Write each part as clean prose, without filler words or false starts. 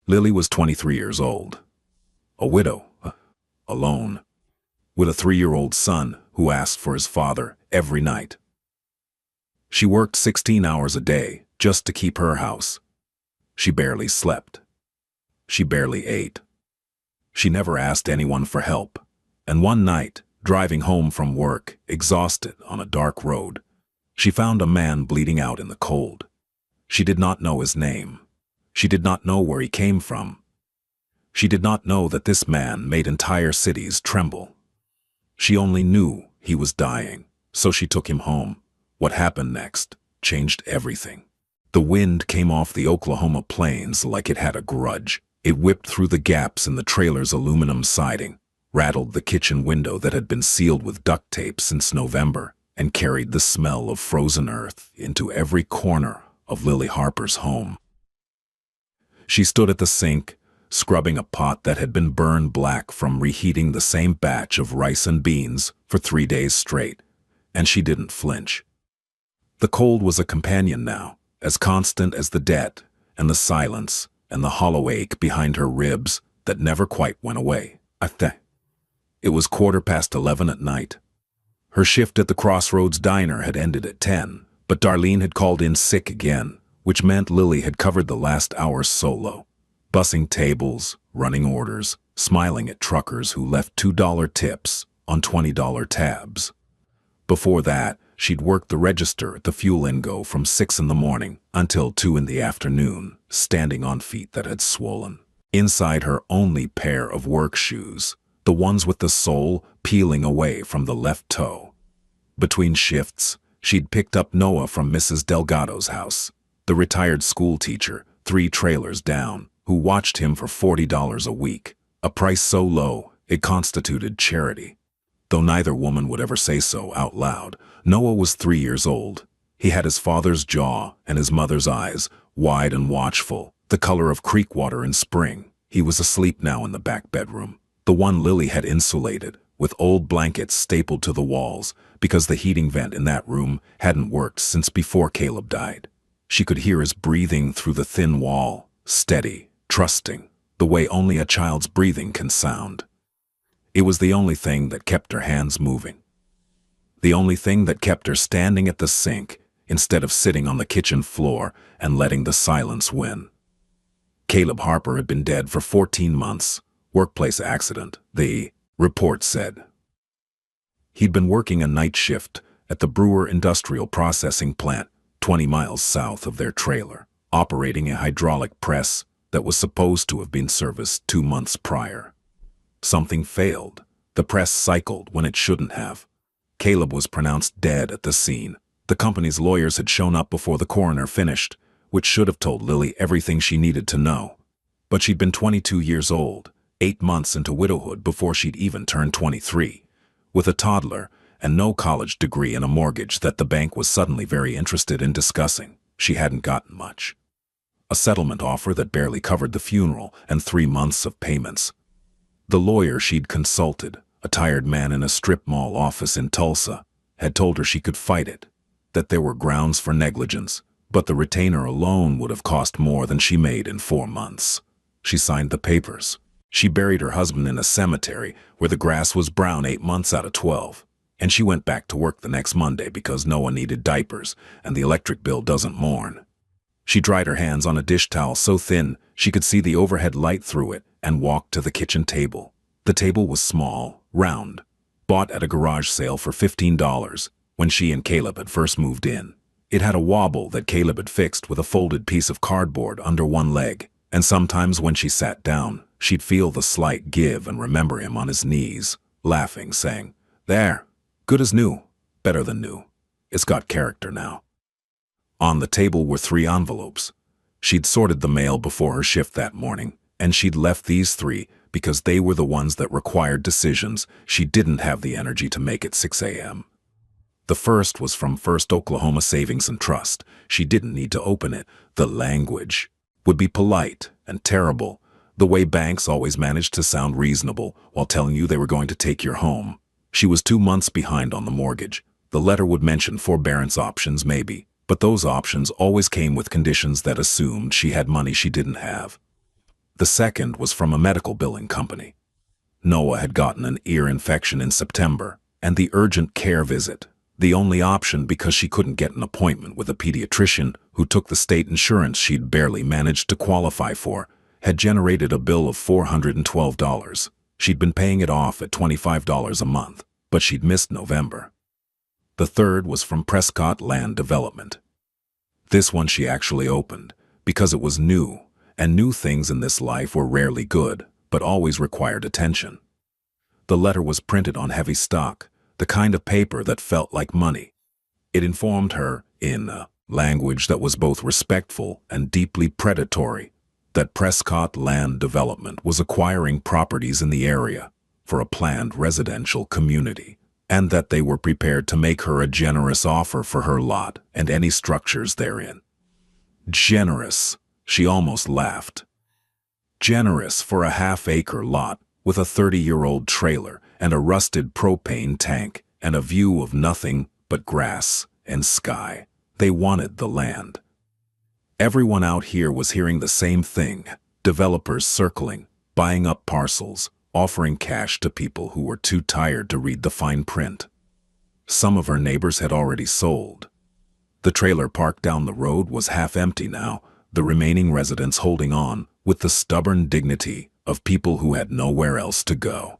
Lily was 23 years old, a widow, alone, with a 3-year-old son who asked for his father every night. She worked 16 hours a day just to keep her house. She barely slept. She barely ate. She never asked anyone for help. And one night, driving home from work, exhausted on a dark road, she found a man bleeding out in the cold. She did not know his name. She did not know where he came from. She did not know that this man made entire cities tremble. She only knew he was dying, so she took him home. What happened next changed everything. The wind came off the Oklahoma plains like it had a grudge. It whipped through the gaps in the trailer's aluminum siding, rattled the kitchen window that had been sealed with duct tape since November, and carried the smell of frozen earth into every corner of Lily Harper's home. She stood at the sink, scrubbing a pot that had been burned black from reheating the same batch of rice and beans for 3 days straight, and she didn't flinch. The cold was a companion now, as constant as the debt and the silence and the hollow ache behind her ribs that never quite went away. It was 11:15 at night. Her shift at the Crossroads Diner had ended at 10, but Darlene had called in sick again, which meant Lily had covered the last hour solo, bussing tables, running orders, smiling at truckers who left $2 tips on $20 tabs. Before that, she'd worked the register at the Fuel and Go from 6 in the morning until 2 in the afternoon, standing on feet that had swollen. Inside her only pair of work shoes, the ones with the sole peeling away from the left toe. Between shifts, she'd picked up Noah from Mrs. Delgado's house, the retired school teacher, 3 trailers down, who watched him for $40 a week, a price so low it constituted charity. Though neither woman would ever say so out loud, Noah was 3 years old. He had his father's jaw and his mother's eyes, wide and watchful, the color of creek water in spring. He was asleep now in the back bedroom, the one Lily had insulated, with old blankets stapled to the walls, because the heating vent in that room hadn't worked since before Caleb died. She could hear his breathing through the thin wall, steady, trusting, the way only a child's breathing can sound. It was the only thing that kept her hands moving. The only thing that kept her standing at the sink instead of sitting on the kitchen floor and letting the silence win. Caleb Harper had been dead for 14 months, workplace accident, the report said. He'd been working a night shift at the Brewer Industrial Processing Plant 20 miles south of their trailer, operating a hydraulic press that was supposed to have been serviced 2 months prior. Something failed. The press cycled when it shouldn't have. Caleb was pronounced dead at the scene. The company's lawyers had shown up before the coroner finished, which should have told Lily everything she needed to know. But she'd been 22 years old, 8 months into widowhood before she'd even turned 23, with a toddler and no college degree and a mortgage that the bank was suddenly very interested in discussing. She hadn't gotten much. A settlement offer that barely covered the funeral and 3 months of payments. The lawyer she'd consulted, a tired man in a strip mall office in Tulsa, had told her she could fight it, that there were grounds for negligence, but the retainer alone would have cost more than she made in 4 months. She signed the papers. She buried her husband in a cemetery where the grass was brown 8 months out of 12, and she went back to work the next Monday because Noah needed diapers and the electric bill doesn't mourn. She dried her hands on a dish towel so thin she could see the overhead light through it and walked to the kitchen table. The table was small, round, bought at a garage sale for $15 when she and Caleb had first moved in. It had a wobble that Caleb had fixed with a folded piece of cardboard under one leg, and sometimes when she sat down, she'd feel the slight give and remember him on his knees, laughing, saying, "There, good as new, better than new. It's got character now." On the table were 3 envelopes. She'd sorted the mail before her shift that morning, and she'd left these 3 because they were the ones that required decisions she didn't have the energy to make at 6 a.m. The first was from First Oklahoma Savings and Trust. She didn't need to open it. The language would be polite and terrible, the way banks always managed to sound reasonable while telling you they were going to take your home. She was 2 months behind on the mortgage. The letter would mention forbearance options maybe, but those options always came with conditions that assumed she had money she didn't have. The second was from a medical billing company. Noah had gotten an ear infection in September, and the urgent care visit, the only option because she couldn't get an appointment with a pediatrician who took the state insurance she'd barely managed to qualify for, had generated a bill of $412. She'd been paying it off at $25 a month, but she'd missed November. The third was from Prescott Land Development. This one she actually opened, because it was new, and new things in this life were rarely good, but always required attention. The letter was printed on heavy stock, the kind of paper that felt like money. It informed her, in a language that was both respectful and deeply predatory, that Prescott Land Development was acquiring properties in the area for a planned residential community, and that they were prepared to make her a generous offer for her lot and any structures therein. Generous, she almost laughed. Generous for a half-acre lot with a 30-year-old trailer and a rusted propane tank and a view of nothing but grass and sky. They wanted the land. Everyone out here was hearing the same thing, developers circling, buying up parcels, offering cash to people who were too tired to read the fine print. Some of her neighbors had already sold. The trailer parked down the road was half empty now, the remaining residents holding on with the stubborn dignity of people who had nowhere else to go.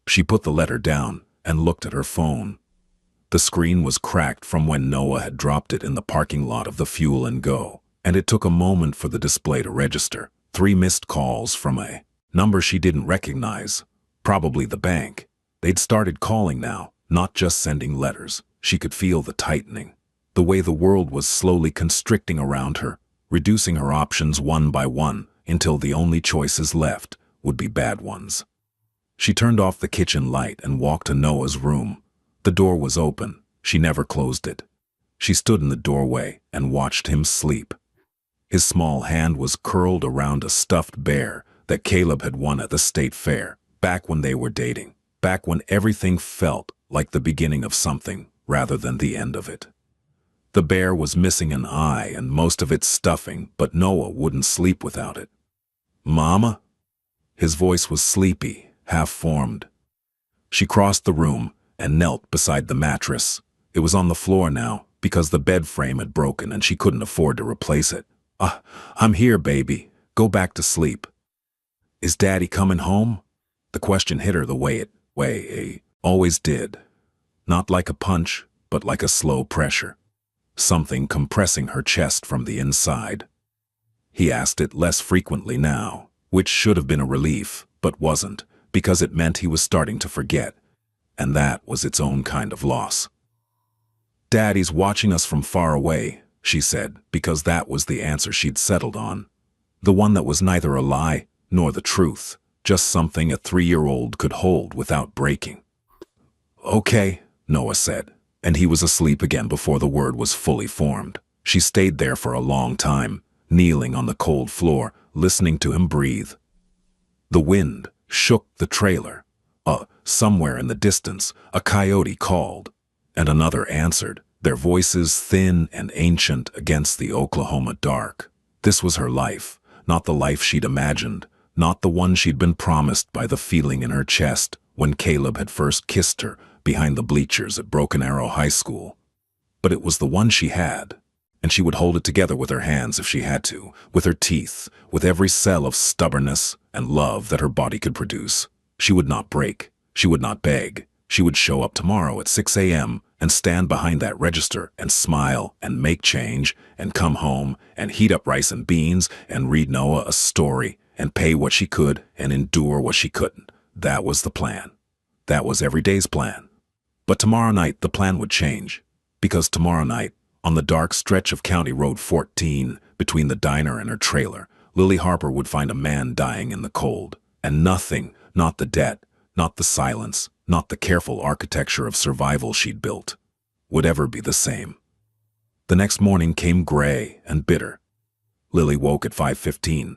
She put the letter down and looked at her phone. The screen was cracked from when Noah had dropped it in the parking lot of the Fuel and Go, and it took a moment for the display to register. 3 missed calls from a number she didn't recognize, probably the bank. They'd started calling now, not just sending letters. She could feel the tightening, the way the world was slowly constricting around her, reducing her options one by one until the only choices left would be bad ones. She turned off the kitchen light and walked to Noah's room. The door was open. She never closed it. She stood in the doorway and watched him sleep. His small hand was curled around a stuffed bear that Caleb had won at the state fair, back when they were dating, back when everything felt like the beginning of something rather than the end of it. The bear was missing an eye and most of its stuffing, but Noah wouldn't sleep without it. "Mama?" His voice was sleepy, half-formed. She crossed the room and knelt beside the mattress. It was on the floor now because the bed frame had broken and she couldn't afford to replace it. I'm here, baby. Go back to sleep." "Is Daddy coming home?" The question hit her the way it always did. Not like a punch, but like a slow pressure. Something compressing her chest from the inside. He asked it less frequently now, which should have been a relief, but wasn't, because it meant he was starting to forget. And that was its own kind of loss. "Daddy's watching us from far away," she said, because that was the answer she'd settled on. The one that was neither a lie nor the truth, just something a 3-year-old could hold without breaking. "Okay," Noah said, and he was asleep again before the word was fully formed. She stayed there for a long time, kneeling on the cold floor, listening to him breathe. The wind shook the trailer. Somewhere in the distance, a coyote called, and another answered, their voices thin and ancient against the Oklahoma dark. This was her life, not the life she'd imagined, not the one she'd been promised by the feeling in her chest when Caleb had first kissed her behind the bleachers at Broken Arrow High School. But it was the one she had, and she would hold it together with her hands if she had to, with her teeth, with every cell of stubbornness and love that her body could produce. She would not break. She would not beg. She would show up tomorrow at 6 a.m. and stand behind that register and smile and make change and come home and heat up rice and beans and read Noah a story and pay what she could and endure what she couldn't. That was the plan. That was every day's plan. But tomorrow night the plan would change, because tomorrow night, on the dark stretch of County Road 14, between the diner and her trailer, Lily Harper would find a man dying in the cold, and nothing, not the debt, not the silence, not the careful architecture of survival she'd built, would ever be the same. The next morning came gray and bitter. Lily woke at 5:15,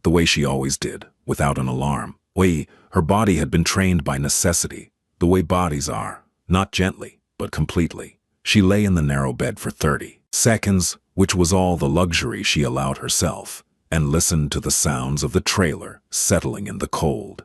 the way she always did, without an alarm. Her body had been trained by necessity, the way bodies are, not gently, but completely. She lay in the narrow bed for 30 seconds, which was all the luxury she allowed herself, and listened to the sounds of the trailer settling in the cold.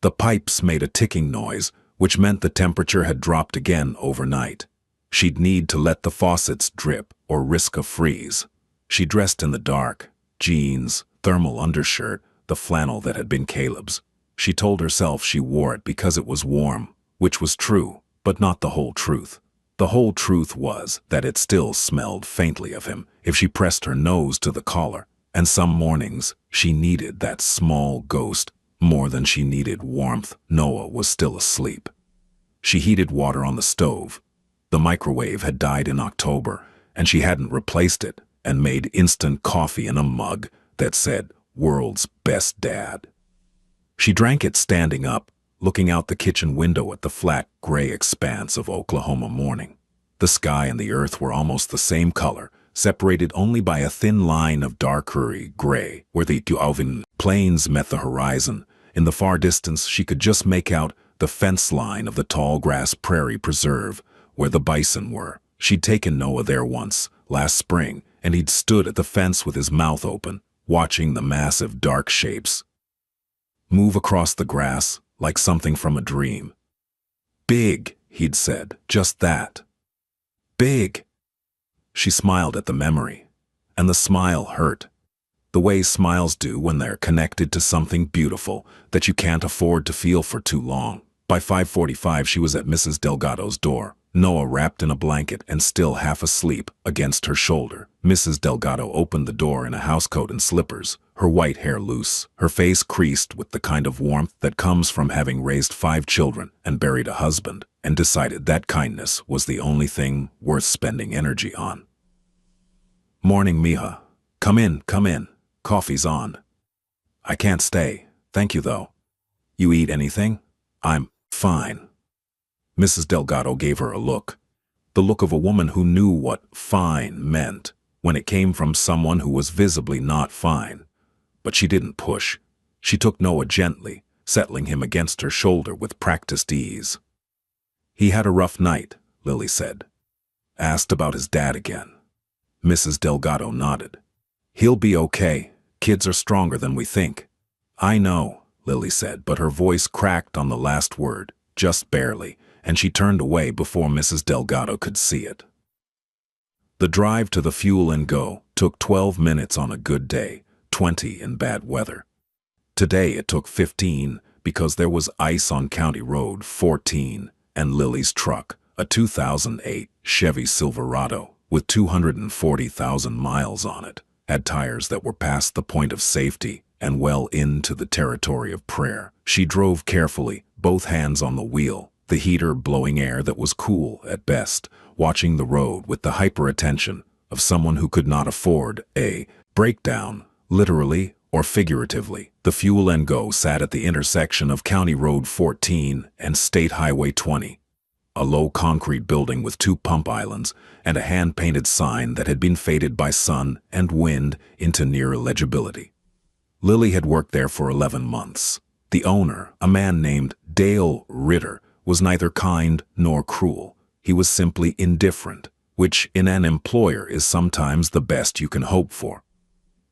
The pipes made a ticking noise, which meant the temperature had dropped again overnight. She'd need to let the faucets drip or risk a freeze. She dressed in the dark, jeans, thermal undershirt, the flannel that had been Caleb's. She told herself she wore it because it was warm, which was true, but not the whole truth. The whole truth was that it still smelled faintly of him if she pressed her nose to the collar, and some mornings she needed that small ghost more than she needed warmth. Noah was still asleep. She heated water on the stove. The microwave had died in October, and she hadn't replaced it, and made instant coffee in a mug that said, "World's Best Dad." She drank it standing up, looking out the kitchen window at the flat, gray expanse of Oklahoma morning. The sky and the earth were almost the same color, separated only by a thin line of darker gray where the Alvin plains met the horizon. In the far distance, she could just make out the fence line of the tall grass prairie preserve where the bison were. She'd taken Noah there once, last spring, and he'd stood at the fence with his mouth open, watching the massive dark shapes move across the grass like something from a dream. "Big," he'd said, "just that. Big." She smiled at the memory, and the smile hurt. The way smiles do when they're connected to something beautiful that you can't afford to feel for too long. By 5:45 she was at Mrs. Delgado's door, Noah wrapped in a blanket and still half asleep against her shoulder. Mrs. Delgado opened the door in a housecoat and slippers, her white hair loose, her face creased with the kind of warmth that comes from having raised 5 children and buried a husband, and decided that kindness was the only thing worth spending energy on. "Morning, mija. Come in, come in. Coffee's on." "I can't stay. Thank you, though." "You eat anything?" "I'm fine." Mrs. Delgado gave her a look. The look of a woman who knew what fine meant when it came from someone who was visibly not fine. But she didn't push. She took Noah gently, settling him against her shoulder with practiced ease. "He had a rough night," Lily said. Asked about his dad again. Mrs. Delgado nodded. "He'll be okay. Kids are stronger than we think." "I know," Lily said, but her voice cracked on the last word, just barely, and she turned away before Mrs. Delgado could see it. The drive to the fuel and go took 12 minutes on a good day, 20 in bad weather. Today it took 15 because there was ice on County Road 14, and Lily's truck, a 2008 Chevy Silverado with 240,000 miles on it, had tires that were past the point of safety and well into the territory of prayer. She drove carefully, both hands on the wheel, the heater blowing air that was cool at best, watching the road with the hyper-attention of someone who could not afford a breakdown, literally or figuratively. The fuel and go sat at the intersection of County Road 14 and State Highway 20, a low concrete building with 2 pump islands and a hand-painted sign that had been faded by sun and wind into near illegibility. Lily had worked there for 11 months. The owner, a man named Dale Ritter, was neither kind nor cruel. He was simply indifferent, which in an employer is sometimes the best you can hope for.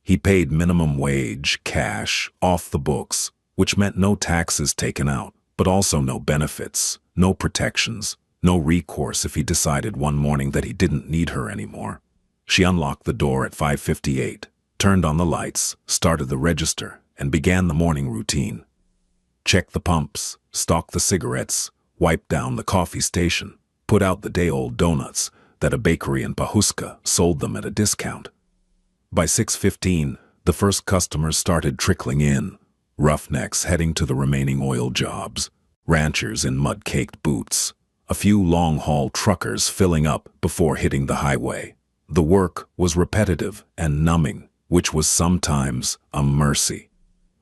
He paid minimum wage, cash, off the books, which meant no taxes taken out, but also no benefits, no protections, no recourse if he decided one morning that he didn't need her anymore. She unlocked the door at 5:58, turned on the lights, started the register, and began the morning routine. Check the pumps, stock the cigarettes, wipe down the coffee station, put out the day-old donuts that a bakery in Pahuska sold them at a discount. By 6:15, the first customers started trickling in, roughnecks heading to the remaining oil jobs, ranchers in mud-caked boots, a few long-haul truckers filling up before hitting the highway. The work was repetitive and numbing, which was sometimes a mercy.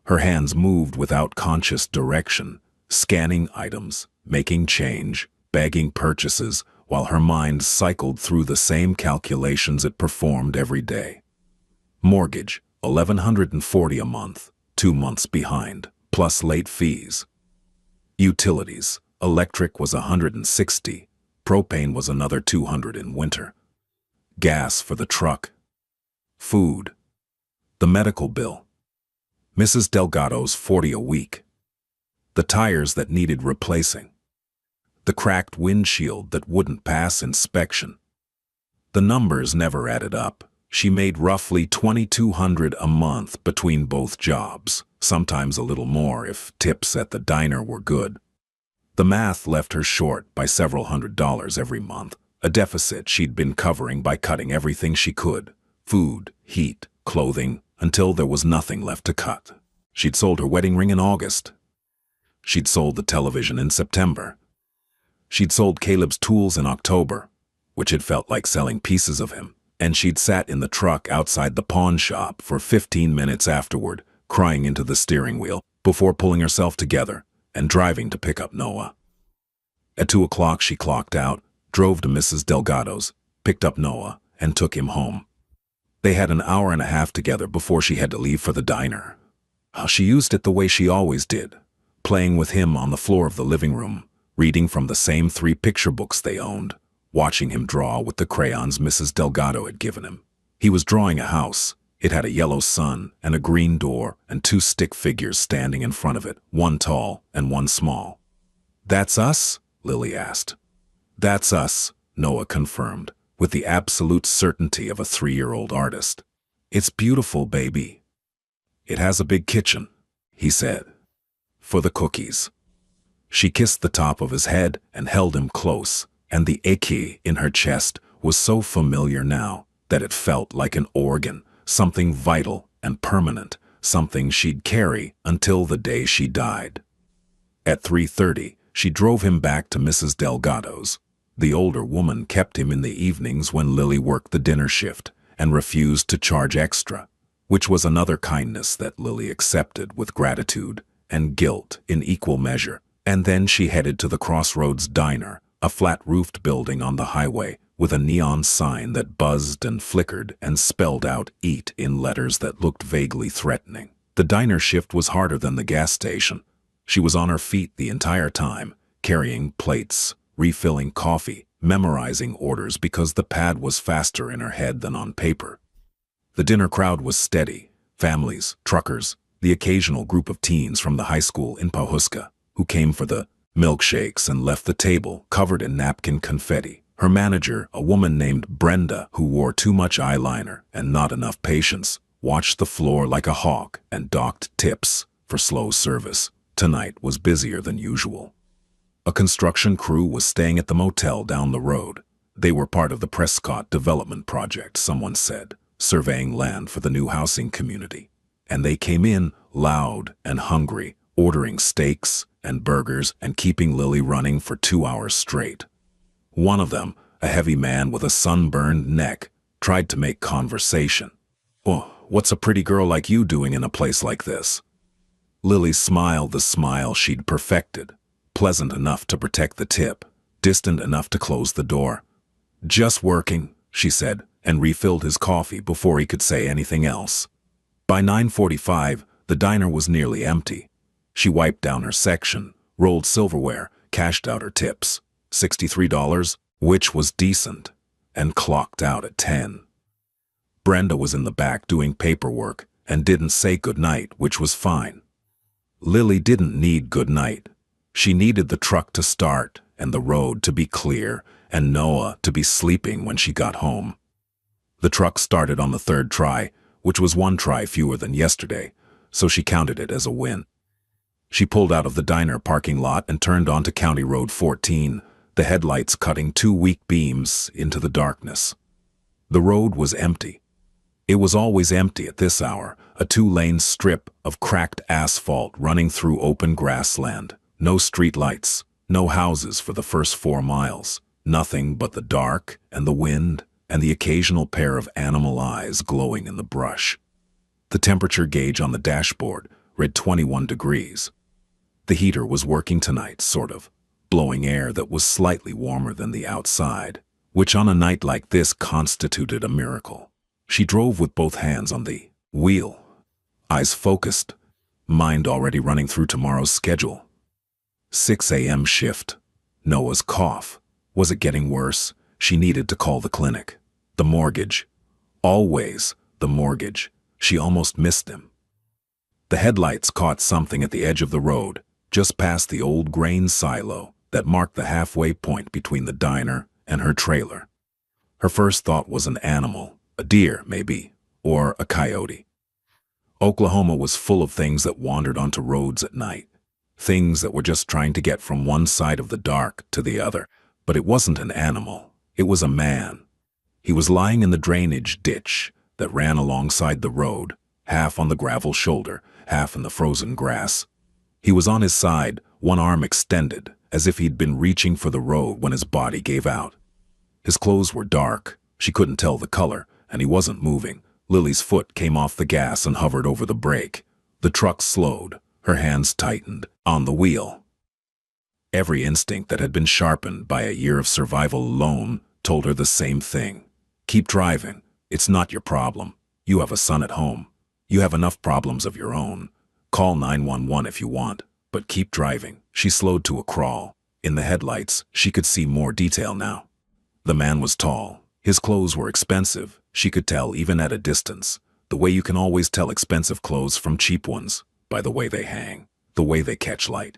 Her hands moved without conscious direction, scanning items, making change, bagging purchases, while her mind cycled through the same calculations it performed every day. Mortgage, $1,140 a month, 2 months behind, plus late fees. Utilities, electric was $160, propane was another $200 in winter. Gas for the truck. Food. The medical bill. Mrs. Delgado's $40 a week. The tires that needed replacing. The cracked windshield that wouldn't pass inspection. The numbers never added up. She made roughly $2,200 a month between both jobs, sometimes a little more if tips at the diner were good. The math left her short by several $100s every month, a deficit she'd been covering by cutting everything she could: food, heat, clothing, until there was nothing left to cut. She'd sold her wedding ring in August. She'd sold the television in September. She'd sold Caleb's tools in October, which had felt like selling pieces of him, and she'd sat in the truck outside the pawn shop for 15 minutes afterward, crying into the steering wheel, before pulling herself together and driving to pick up Noah. At 2 o'clock she clocked out, drove to Mrs. Delgado's, picked up Noah, and took him home. They had an hour and a half together before she had to leave for the diner. She used it the way she always did, playing with him on the floor of the living room, reading from the same 3 picture books they owned, watching him draw with the crayons Mrs. Delgado had given him. He was drawing a house. It had a yellow sun and a green door and 2 stick figures standing in front of it, one tall and one small. "That's us?" Lily asked. "That's us," Noah confirmed, with the absolute certainty of a 3-year-old artist. "It's beautiful, baby." "It has a big kitchen," he said, "for the cookies." She kissed the top of his head and held him close, and the ache in her chest was so familiar now that it felt like an organ, something vital and permanent, something she'd carry until the day she died. At 3:30, she drove him back to Mrs. Delgado's. The older woman kept him in the evenings when Lily worked the dinner shift and refused to charge extra, which was another kindness that Lily accepted with gratitude and guilt in equal measure. And then she headed to the Crossroads Diner, a flat-roofed building on the highway with a neon sign that buzzed and flickered and spelled out "Eat" in letters that looked vaguely threatening. The diner shift was harder than the gas station. She was on her feet the entire time, carrying plates, refilling coffee, memorizing orders because the pad was faster in her head than on paper. The dinner crowd was steady: families, truckers, the occasional group of teens from the high school in Pawhuska, who came for the milkshakes and left the table covered in napkin confetti. Her manager, a woman named Brenda who wore too much eyeliner and not enough patience, watched the floor like a hawk and docked tips for slow service. Tonight was busier than usual. A construction crew was staying at the motel down the road. They were part of the Prescott Development Project, someone said, surveying land for the new housing community. And they came in loud and hungry, ordering steaks and burgers and keeping Lily running for 2 hours straight. One of them, a heavy man with a sunburned neck, tried to make conversation. "Oh, what's a pretty girl like you doing in a place like this?" Lily smiled the smile she'd perfected, pleasant enough to protect the tip, distant enough to close the door. "Just working," she said, and refilled his coffee before he could say anything else. By 9:45, the diner was nearly empty. She wiped down her section, rolled silverware, cashed out her tips, $63, which was decent, and clocked out at 10. Brenda was in the back doing paperwork and didn't say goodnight, which was fine. Lily didn't need goodnight. She needed the truck to start and the road to be clear and Noah to be sleeping when she got home. The truck started on the 3rd try, which was 1 try fewer than yesterday, so she counted it as a win. She pulled out of the diner parking lot and turned onto County Road 14, the headlights cutting 2 weak beams into the darkness. The road was empty. It was always empty at this hour, a 2-lane strip of cracked asphalt running through open grassland. No street lights, no houses for the first 4 miles, nothing but the dark and the wind and the occasional pair of animal eyes glowing in the brush. The temperature gauge on the dashboard read 21 degrees. The heater was working tonight, sort of, blowing air that was slightly warmer than the outside, which on a night like this constituted a miracle. She drove with both hands on the wheel, eyes focused, mind already running through tomorrow's schedule. 6 a.m. shift. Noah's cough. Was it getting worse? She needed to call the clinic. The mortgage. Always the mortgage. She almost missed him. The headlights caught something at the edge of the road, just past the old grain silo that marked the halfway point between the diner and her trailer. Her first thought was an animal, a deer maybe, or a coyote. Oklahoma was full of things that wandered onto roads at night, things that were just trying to get from one side of the dark to the other. But it wasn't an animal, it was a man. He was lying in the drainage ditch that ran alongside the road, half on the gravel shoulder, half in the frozen grass. He was on his side, one arm extended, as if he'd been reaching for the road when his body gave out. His clothes were dark, she couldn't tell the color, and he wasn't moving. Lily's foot came off the gas and hovered over the brake. The truck slowed, her hands tightened on the wheel. Every instinct that had been sharpened by a year of survival alone told her the same thing. Keep driving. It's not your problem. You have a son at home. You have enough problems of your own. Call 911 if you want, but keep driving. She slowed to a crawl. In the headlights, she could see more detail now. The man was tall. His clothes were expensive. She could tell even at a distance, the way you can always tell expensive clothes from cheap ones, by the way they hang, the way they catch light.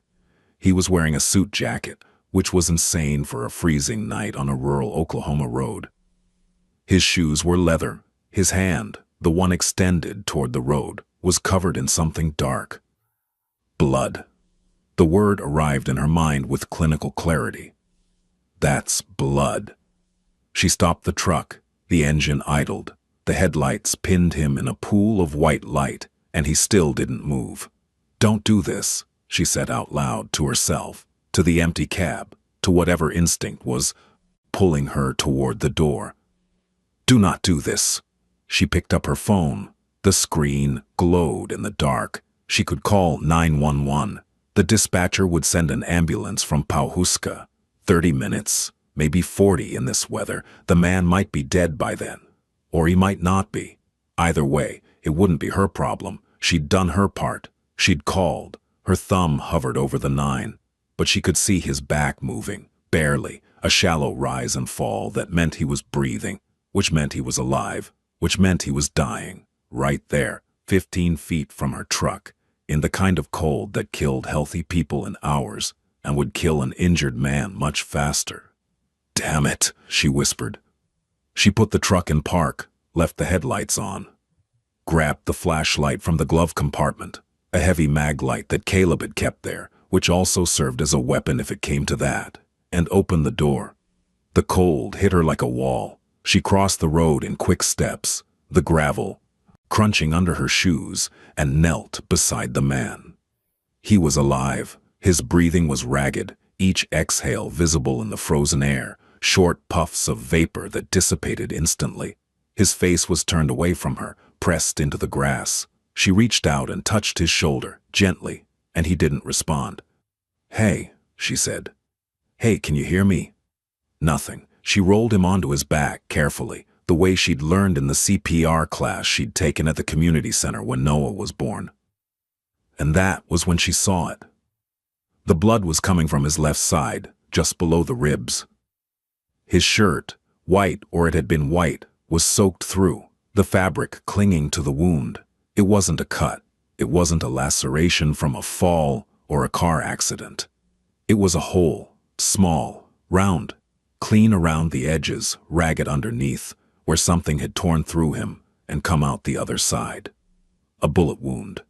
He was wearing a suit jacket, which was insane for a freezing night on a rural Oklahoma road. His shoes were leather. His hand, the one extended toward the road, was covered in something dark. Blood. The word arrived in her mind with clinical clarity. That's blood. She stopped the truck. The engine idled. The headlights pinned him in a pool of white light, and he still didn't move. Don't do this, she said out loud to herself, to the empty cab, to whatever instinct was pulling her toward the door. Do not do this. She picked up her phone. The screen glowed in the dark. She could call 911. The dispatcher would send an ambulance from Pawhuska. 30 minutes, maybe 40 in this weather. The man might be dead by then. Or he might not be. Either way, it wouldn't be her problem. She'd done her part. She'd called. Her thumb hovered over the 9. But she could see his back moving, barely, a shallow rise and fall that meant he was breathing, which meant he was alive, which meant he was dying, right there, 15 feet from her truck, in the kind of cold that killed healthy people in hours and would kill an injured man much faster. Damn it, she whispered. She put the truck in park, left the headlights on, grabbed the flashlight from the glove compartment, a heavy mag light that Caleb had kept there, which also served as a weapon if it came to that, and opened the door. The cold hit her like a wall. She crossed the road in quick steps, the gravel crunching under her shoes, and knelt beside the man. He was alive. His breathing was ragged, each exhale visible in the frozen air, short puffs of vapor that dissipated instantly. His face was turned away from her, pressed into the grass. She reached out and touched his shoulder, gently, and he didn't respond. Hey, she said. Hey, can you hear me? Nothing. She rolled him onto his back carefully, the way she'd learned in the CPR class she'd taken at the community center when Noah was born. And that was when she saw it. The blood was coming from his left side, just below the ribs. His shirt, white or it had been white, was soaked through, the fabric clinging to the wound. It wasn't a cut. It wasn't a laceration from a fall or a car accident. It was a hole, small, round, clean around the edges, ragged underneath, where something had torn through him and come out the other side. A bullet wound.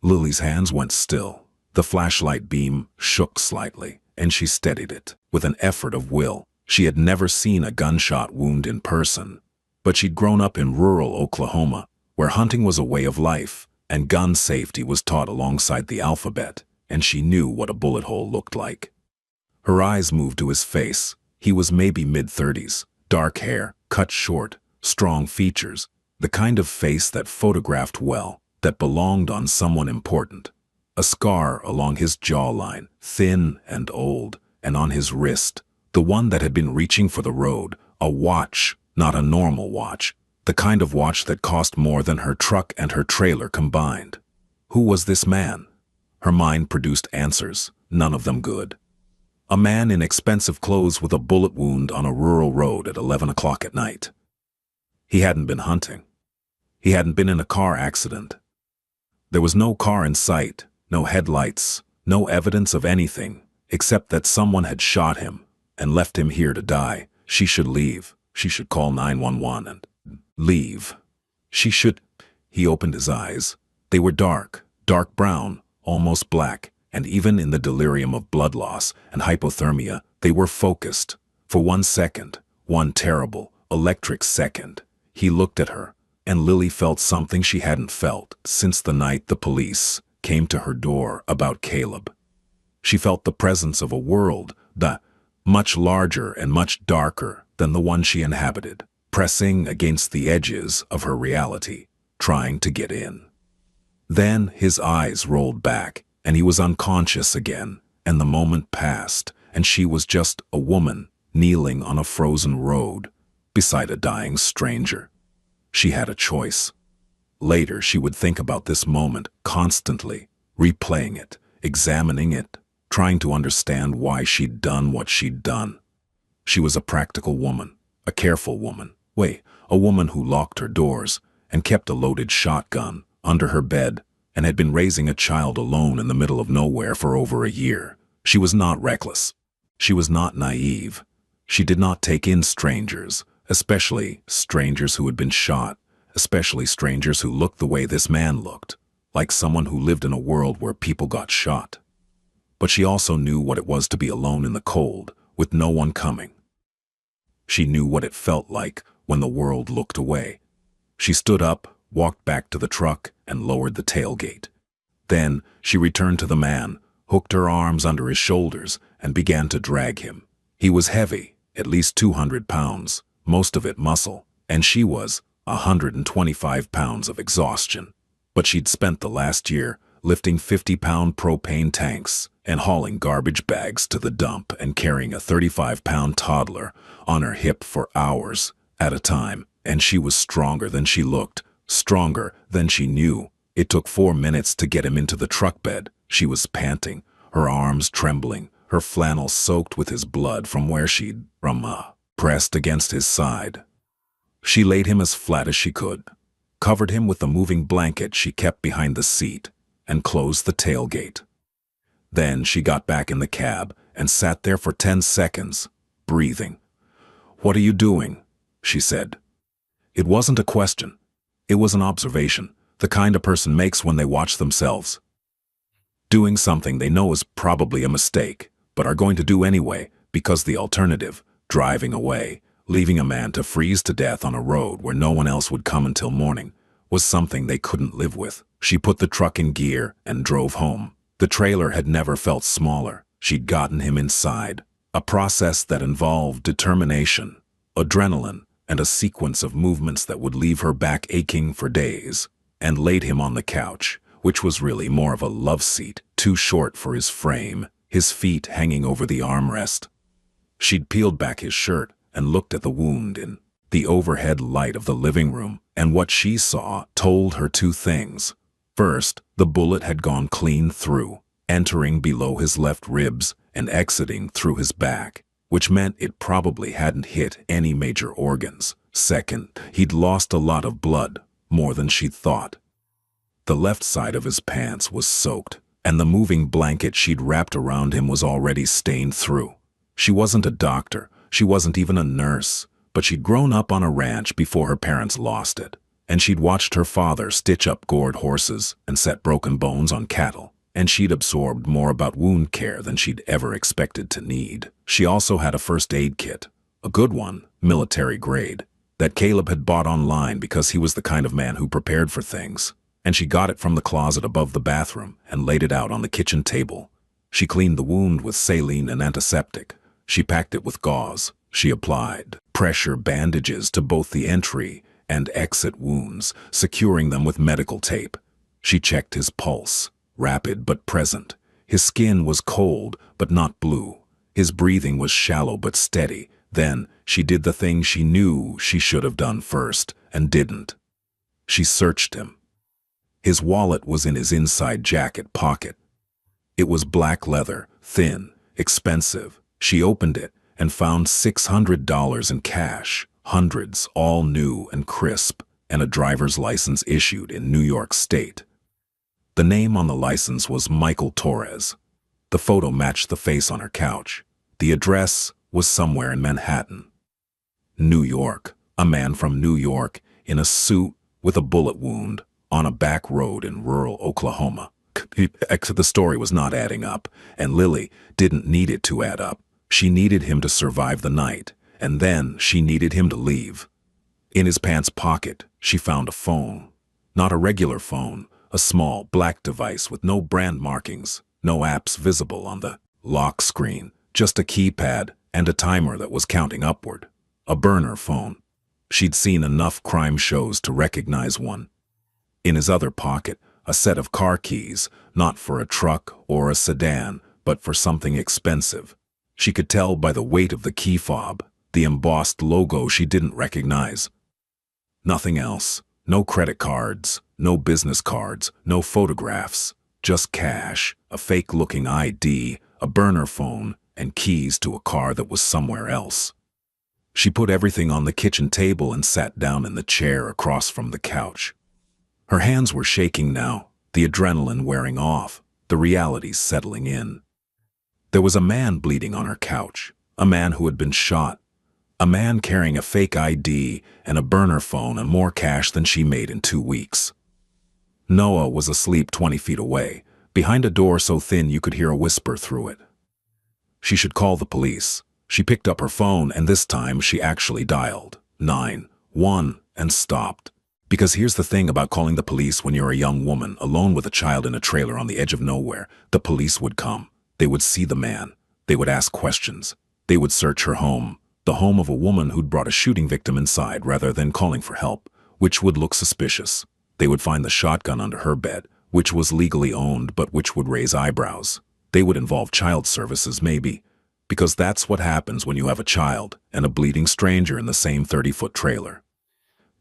Lily's hands went still. The flashlight beam shook slightly, and she steadied it with an effort of will. She had never seen a gunshot wound in person, but she'd grown up in rural Oklahoma, where hunting was a way of life, and gun safety was taught alongside the alphabet, and she knew what a bullet hole looked like. Her eyes moved to his face. He was maybe mid-30s, dark hair, cut short, strong features, the kind of face that photographed well, that belonged on someone important. A scar along his jawline, thin and old, and on his wrist, the one that had been reaching for the road, a watch, not a normal watch, the kind of watch that cost more than her truck and her trailer combined. Who was this man? Her mind produced answers, none of them good. A man in expensive clothes with a bullet wound on a rural road at 11 o'clock at night. He hadn't been hunting. He hadn't been in a car accident. There was no car in sight, no headlights, no evidence of anything, except that someone had shot him and left him here to die. She should leave. She should call 911 and leave. She should... He opened his eyes. They were dark, dark brown, almost black, and even in the delirium of blood loss and hypothermia, they were focused. For 1 second, one terrible, electric second, he looked at her, and Lily felt something she hadn't felt since the night the police came to her door about Caleb. She felt the presence of a world that much larger and much darker than the one she inhabited, pressing against the edges of her reality, trying to get in. Then his eyes rolled back, and he was unconscious again, and the moment passed, and she was just a woman kneeling on a frozen road beside a dying stranger. She had a choice. Later she would think about this moment constantly, replaying it, examining it, trying to understand why she'd done what she'd done. She was a practical woman, a careful woman, a woman who locked her doors and kept a loaded shotgun under her bed and had been raising a child alone in the middle of nowhere for over a year. She was not reckless. She was not naive. She did not take in strangers, especially strangers who had been shot, especially strangers who looked the way this man looked, like someone who lived in a world where people got shot. But she also knew what it was to be alone in the cold, with no one coming. She knew what it felt like when the world looked away. She stood up, walked back to the truck, and lowered the tailgate. Then she returned to the man, hooked her arms under his shoulders, and began to drag him. He was heavy, at least 200 pounds, most of it muscle, and she was 125 pounds of exhaustion. But she'd spent the last year lifting 50-pound propane tanks and hauling garbage bags to the dump and carrying a 35-pound toddler on her hip for hours at a time, and she was stronger than she looked, stronger than she knew. It took 4 minutes to get him into the truck bed. She was panting, her arms trembling, her flannel soaked with his blood from where she'd pressed against his side. She laid him as flat as she could, covered him with the moving blanket she kept behind the seat, and closed the tailgate. Then she got back in the cab and sat there for 10 seconds, breathing. "What are you doing?" she said. It wasn't a question. It was an observation, the kind a person makes when they watch themselves. Doing something they know is probably a mistake, but are going to do anyway because the alternative, driving away, leaving a man to freeze to death on a road where no one else would come until morning, was something they couldn't live with. She put the truck in gear and drove home. The trailer had never felt smaller. She'd gotten him inside, a process that involved determination, adrenaline, and a sequence of movements that would leave her back aching for days, and laid him on the couch, which was really more of a love seat, too short for his frame, his feet hanging over the armrest. She'd peeled back his shirt and looked at the wound in the overhead light of the living room, and what she saw told her 2 things. First, the bullet had gone clean through, entering below his left ribs and exiting through his back, which meant it probably hadn't hit any major organs. Second, he'd lost a lot of blood, more than she'd thought. The left side of his pants was soaked, and the moving blanket she'd wrapped around him was already stained through. She wasn't a doctor, she wasn't even a nurse, but she'd grown up on a ranch before her parents lost it, and she'd watched her father stitch up gored horses and set broken bones on cattle, and she'd absorbed more about wound care than she'd ever expected to need. She also had a first aid kit, a good one, military grade, that Caleb had bought online because he was the kind of man who prepared for things, and she got it from the closet above the bathroom and laid it out on the kitchen table. She cleaned the wound with saline and antiseptic. She packed it with gauze. She applied pressure bandages to both the entry and exit wounds, securing them with medical tape. She checked his pulse, rapid but present. His skin was cold but not blue. His breathing was shallow but steady. Then she did the thing she knew she should have done first and didn't. She searched him. His wallet was in his inside jacket pocket. It was black leather, thin, expensive. She opened it and found $600 in cash, hundreds, all new and crisp. and a driver's license issued in New York State. The name on the license was Michael Torres. The photo matched the face on her couch. The address was somewhere in Manhattan. New York. A man from New York in a suit with a bullet wound on a back road in rural Oklahoma. The story was not adding up, and Lily didn't need it to add up. She needed him to survive the night, and then she needed him to leave. In his pants pocket, she found a phone. Not a regular phone, a small black device with no brand markings, no apps visible on the lock screen, just a keypad and a timer that was counting upward. A burner phone. She'd seen enough crime shows to recognize one. In his other pocket, a set of car keys, not for a truck or a sedan, but for something expensive. She could tell by the weight of the key fob, the embossed logo she didn't recognize. Nothing else. No credit cards, no business cards, no photographs. Just cash, a fake-looking ID, a burner phone, and keys to a car that was somewhere else. She put everything on the kitchen table and sat down in the chair across from the couch. Her hands were shaking now, the adrenaline wearing off, the reality settling in. There was a man bleeding on her couch, a man who had been shot, a man carrying a fake ID and a burner phone and more cash than she made in 2 weeks. Noah was asleep 20 feet away, behind a door so thin you could hear a whisper through it. She should call the police. She picked up her phone, and this time she actually dialed 911 and stopped. Because here's the thing about calling the police when you're a young woman alone with a child in a trailer on the edge of nowhere. The police would come. They would see the man. They would ask questions. They would search her home, the home of a woman who'd brought a shooting victim inside rather than calling for help, which would look suspicious. They would find the shotgun under her bed, which was legally owned but which would raise eyebrows. They would involve child services maybe, because that's what happens when you have a child and a bleeding stranger in the same 30-foot trailer.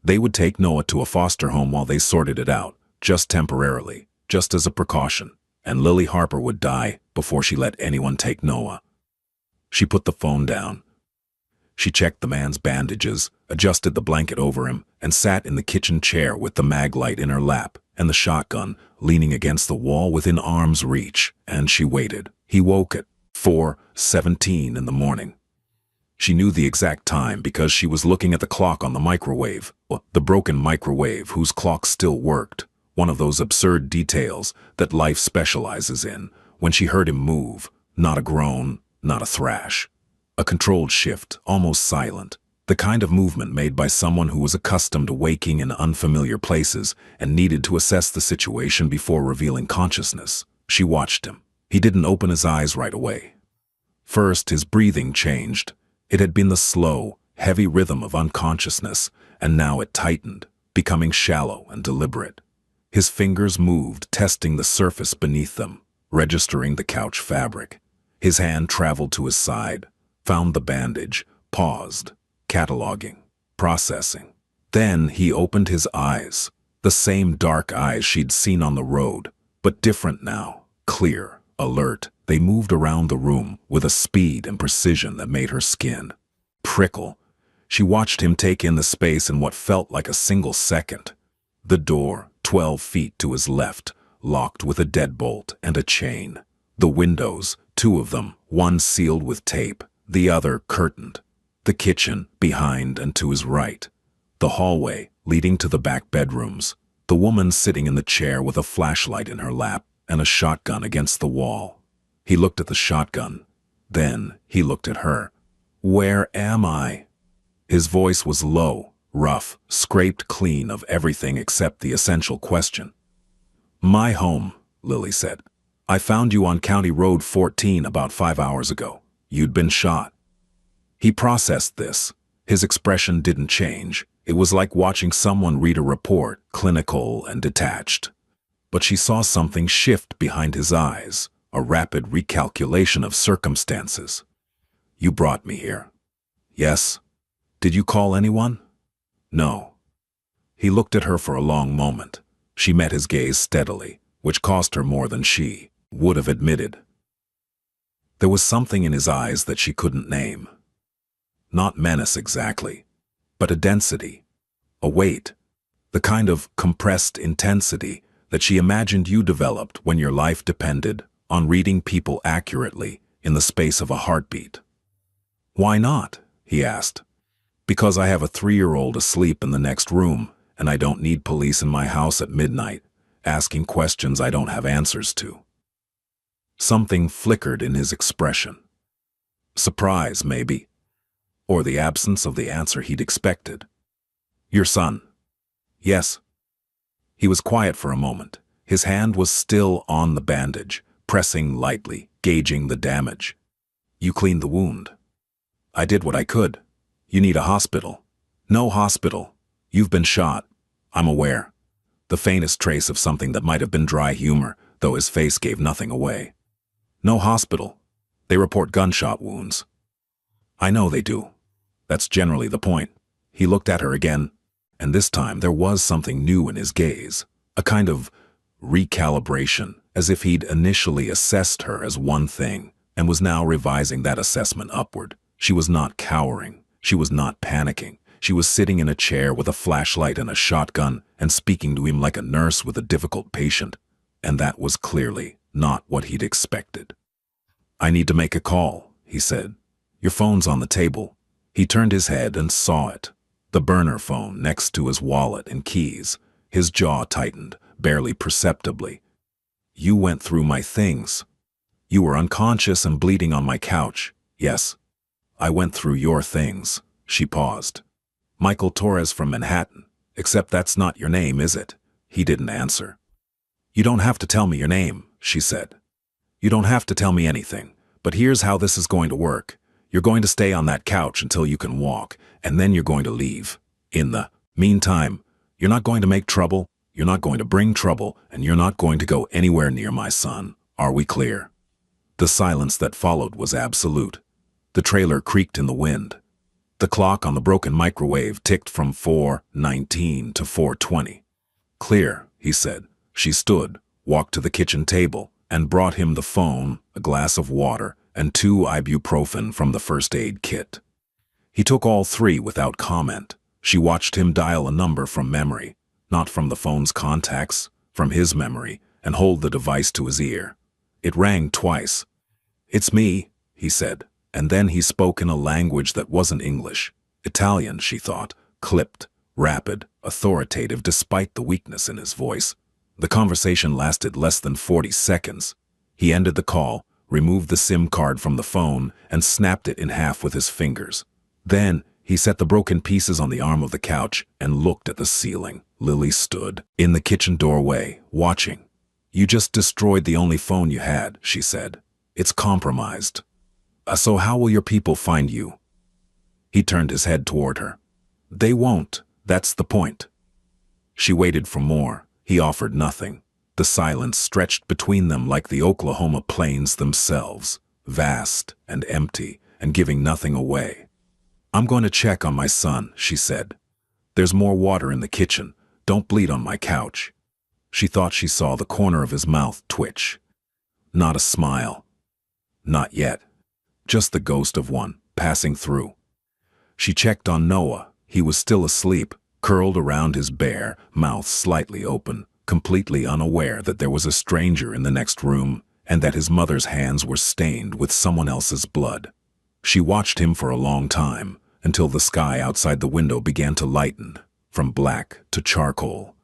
They would take Noah to a foster home while they sorted it out, just temporarily, just as a precaution, and Lily Harper would die before she let anyone take Noah. She put the phone down. She checked the man's bandages, adjusted the blanket over him, and sat in the kitchen chair with the mag light in her lap and the shotgun leaning against the wall within arm's reach, and she waited. He woke at 4:17 in the morning. She knew the exact time because she was looking at the clock on the microwave, the broken microwave whose clock still worked, one of those absurd details that life specializes in, when she heard him move, not a groan, not a thrash. A controlled shift, almost silent, the kind of movement made by someone who was accustomed to waking in unfamiliar places and needed to assess the situation before revealing consciousness. She watched him. He didn't open his eyes right away. First, his breathing changed. It had been the slow, heavy rhythm of unconsciousness, and now it tightened, becoming shallow and deliberate. His fingers moved, testing the surface beneath them, registering the couch fabric. His hand traveled to his side, found the bandage, paused, cataloging, processing. Then he opened his eyes, the same dark eyes she'd seen on the road, but different now, clear, alert. They moved around the room with a speed and precision that made her skin prickle. She watched him take in the space in what felt like a single second. The door, 12 feet to his left, locked with a deadbolt and a chain. The windows, 2 of them, one sealed with tape, the other curtained. The kitchen, behind and to his right. The hallway, leading to the back bedrooms. The woman sitting in the chair with a flashlight in her lap and a shotgun against the wall. He looked at the shotgun. Then he looked at her. "Where am I?" His voice was low, rough, scraped clean of everything except the essential question. "My home," Lily said. "I found you on County Road 14 about 5 hours ago. You'd been shot." He processed this. His expression didn't change. It was like watching someone read a report, clinical and detached. But she saw something shift behind his eyes, a rapid recalculation of circumstances. "You brought me here." "Yes." "Did you call anyone?" "No." He looked at her for a long moment. She met his gaze steadily, which cost her more than she would have admitted. There was something in his eyes that she couldn't name. Not menace exactly, but a density, a weight. The kind of compressed intensity that she imagined you developed when your life depended on reading people accurately in the space of a heartbeat. "Why not?" he asked. "Because I have a 3-year-old asleep in the next room, and I don't need police in my house at midnight, asking questions I don't have answers to." Something flickered in his expression. Surprise, maybe, or the absence of the answer he'd expected. "Your son?" "Yes." He was quiet for a moment. His hand was still on the bandage, pressing lightly, gauging the damage. "You cleaned the wound." "I did what I could." "You need a hospital." "No hospital. You've been shot." "I'm aware." The faintest trace of something that might have been dry humor, though his face gave nothing away. "No hospital. They report gunshot wounds." "I know they do. That's generally the point." He looked at her again, and this time there was something new in his gaze, a kind of recalibration, as if he'd initially assessed her as one thing and was now revising that assessment upward. She was not cowering. She was not panicking. She was sitting in a chair with a flashlight and a shotgun and speaking to him like a nurse with a difficult patient, and that was clearly not what he'd expected. "I need to make a call," he said. "Your phone's on the table." He turned his head and saw it, the burner phone next to his wallet and keys. His jaw tightened, barely perceptibly. "You went through my things. You were unconscious and bleeding on my couch." "Yes. I went through your things." She paused. "Michael Torres from Manhattan. Except that's not your name, is it?" He didn't answer. "You don't have to tell me your name," she said. "You don't have to tell me anything, but here's how this is going to work. You're going to stay on that couch until you can walk, and then you're going to leave. In the meantime, you're not going to make trouble, you're not going to bring trouble, and you're not going to go anywhere near my son. Are we clear?" The silence that followed was absolute. The trailer creaked in the wind. The clock on the broken microwave ticked from 4:19 to 4:20. "Clear," he said. She stood, walked to the kitchen table, and brought him the phone, a glass of water, and 2 ibuprofen from the first aid kit. He took all 3 without comment. She watched him dial a number from memory, not from the phone's contacts, from his memory, and hold the device to his ear. It rang twice. "It's me," he said, and then he spoke in a language that wasn't English. Italian, she thought, clipped, rapid, authoritative despite the weakness in his voice. The conversation lasted less than 40 seconds. He ended the call, removed the SIM card from the phone, and snapped it in half with his fingers. Then, he set the broken pieces on the arm of the couch and looked at the ceiling. Lily stood in the kitchen doorway, watching. "You just destroyed the only phone you had," she said. "It's compromised. So how will your people find you?" He turned his head toward her. "They won't. That's the point." She waited for more. He offered nothing. The silence stretched between them like the Oklahoma plains themselves, vast and empty and giving nothing away. "I'm going to check on my son," she said. "There's more water in the kitchen. Don't bleed on my couch." She thought she saw the corner of his mouth twitch. Not a smile. Not yet. Just the ghost of one, passing through. She checked on Noah. He was still asleep, curled around his bare, mouth slightly open, completely unaware that there was a stranger in the next room and that his mother's hands were stained with someone else's blood. She watched him for a long time, until the sky outside the window began to lighten, from black to charcoal.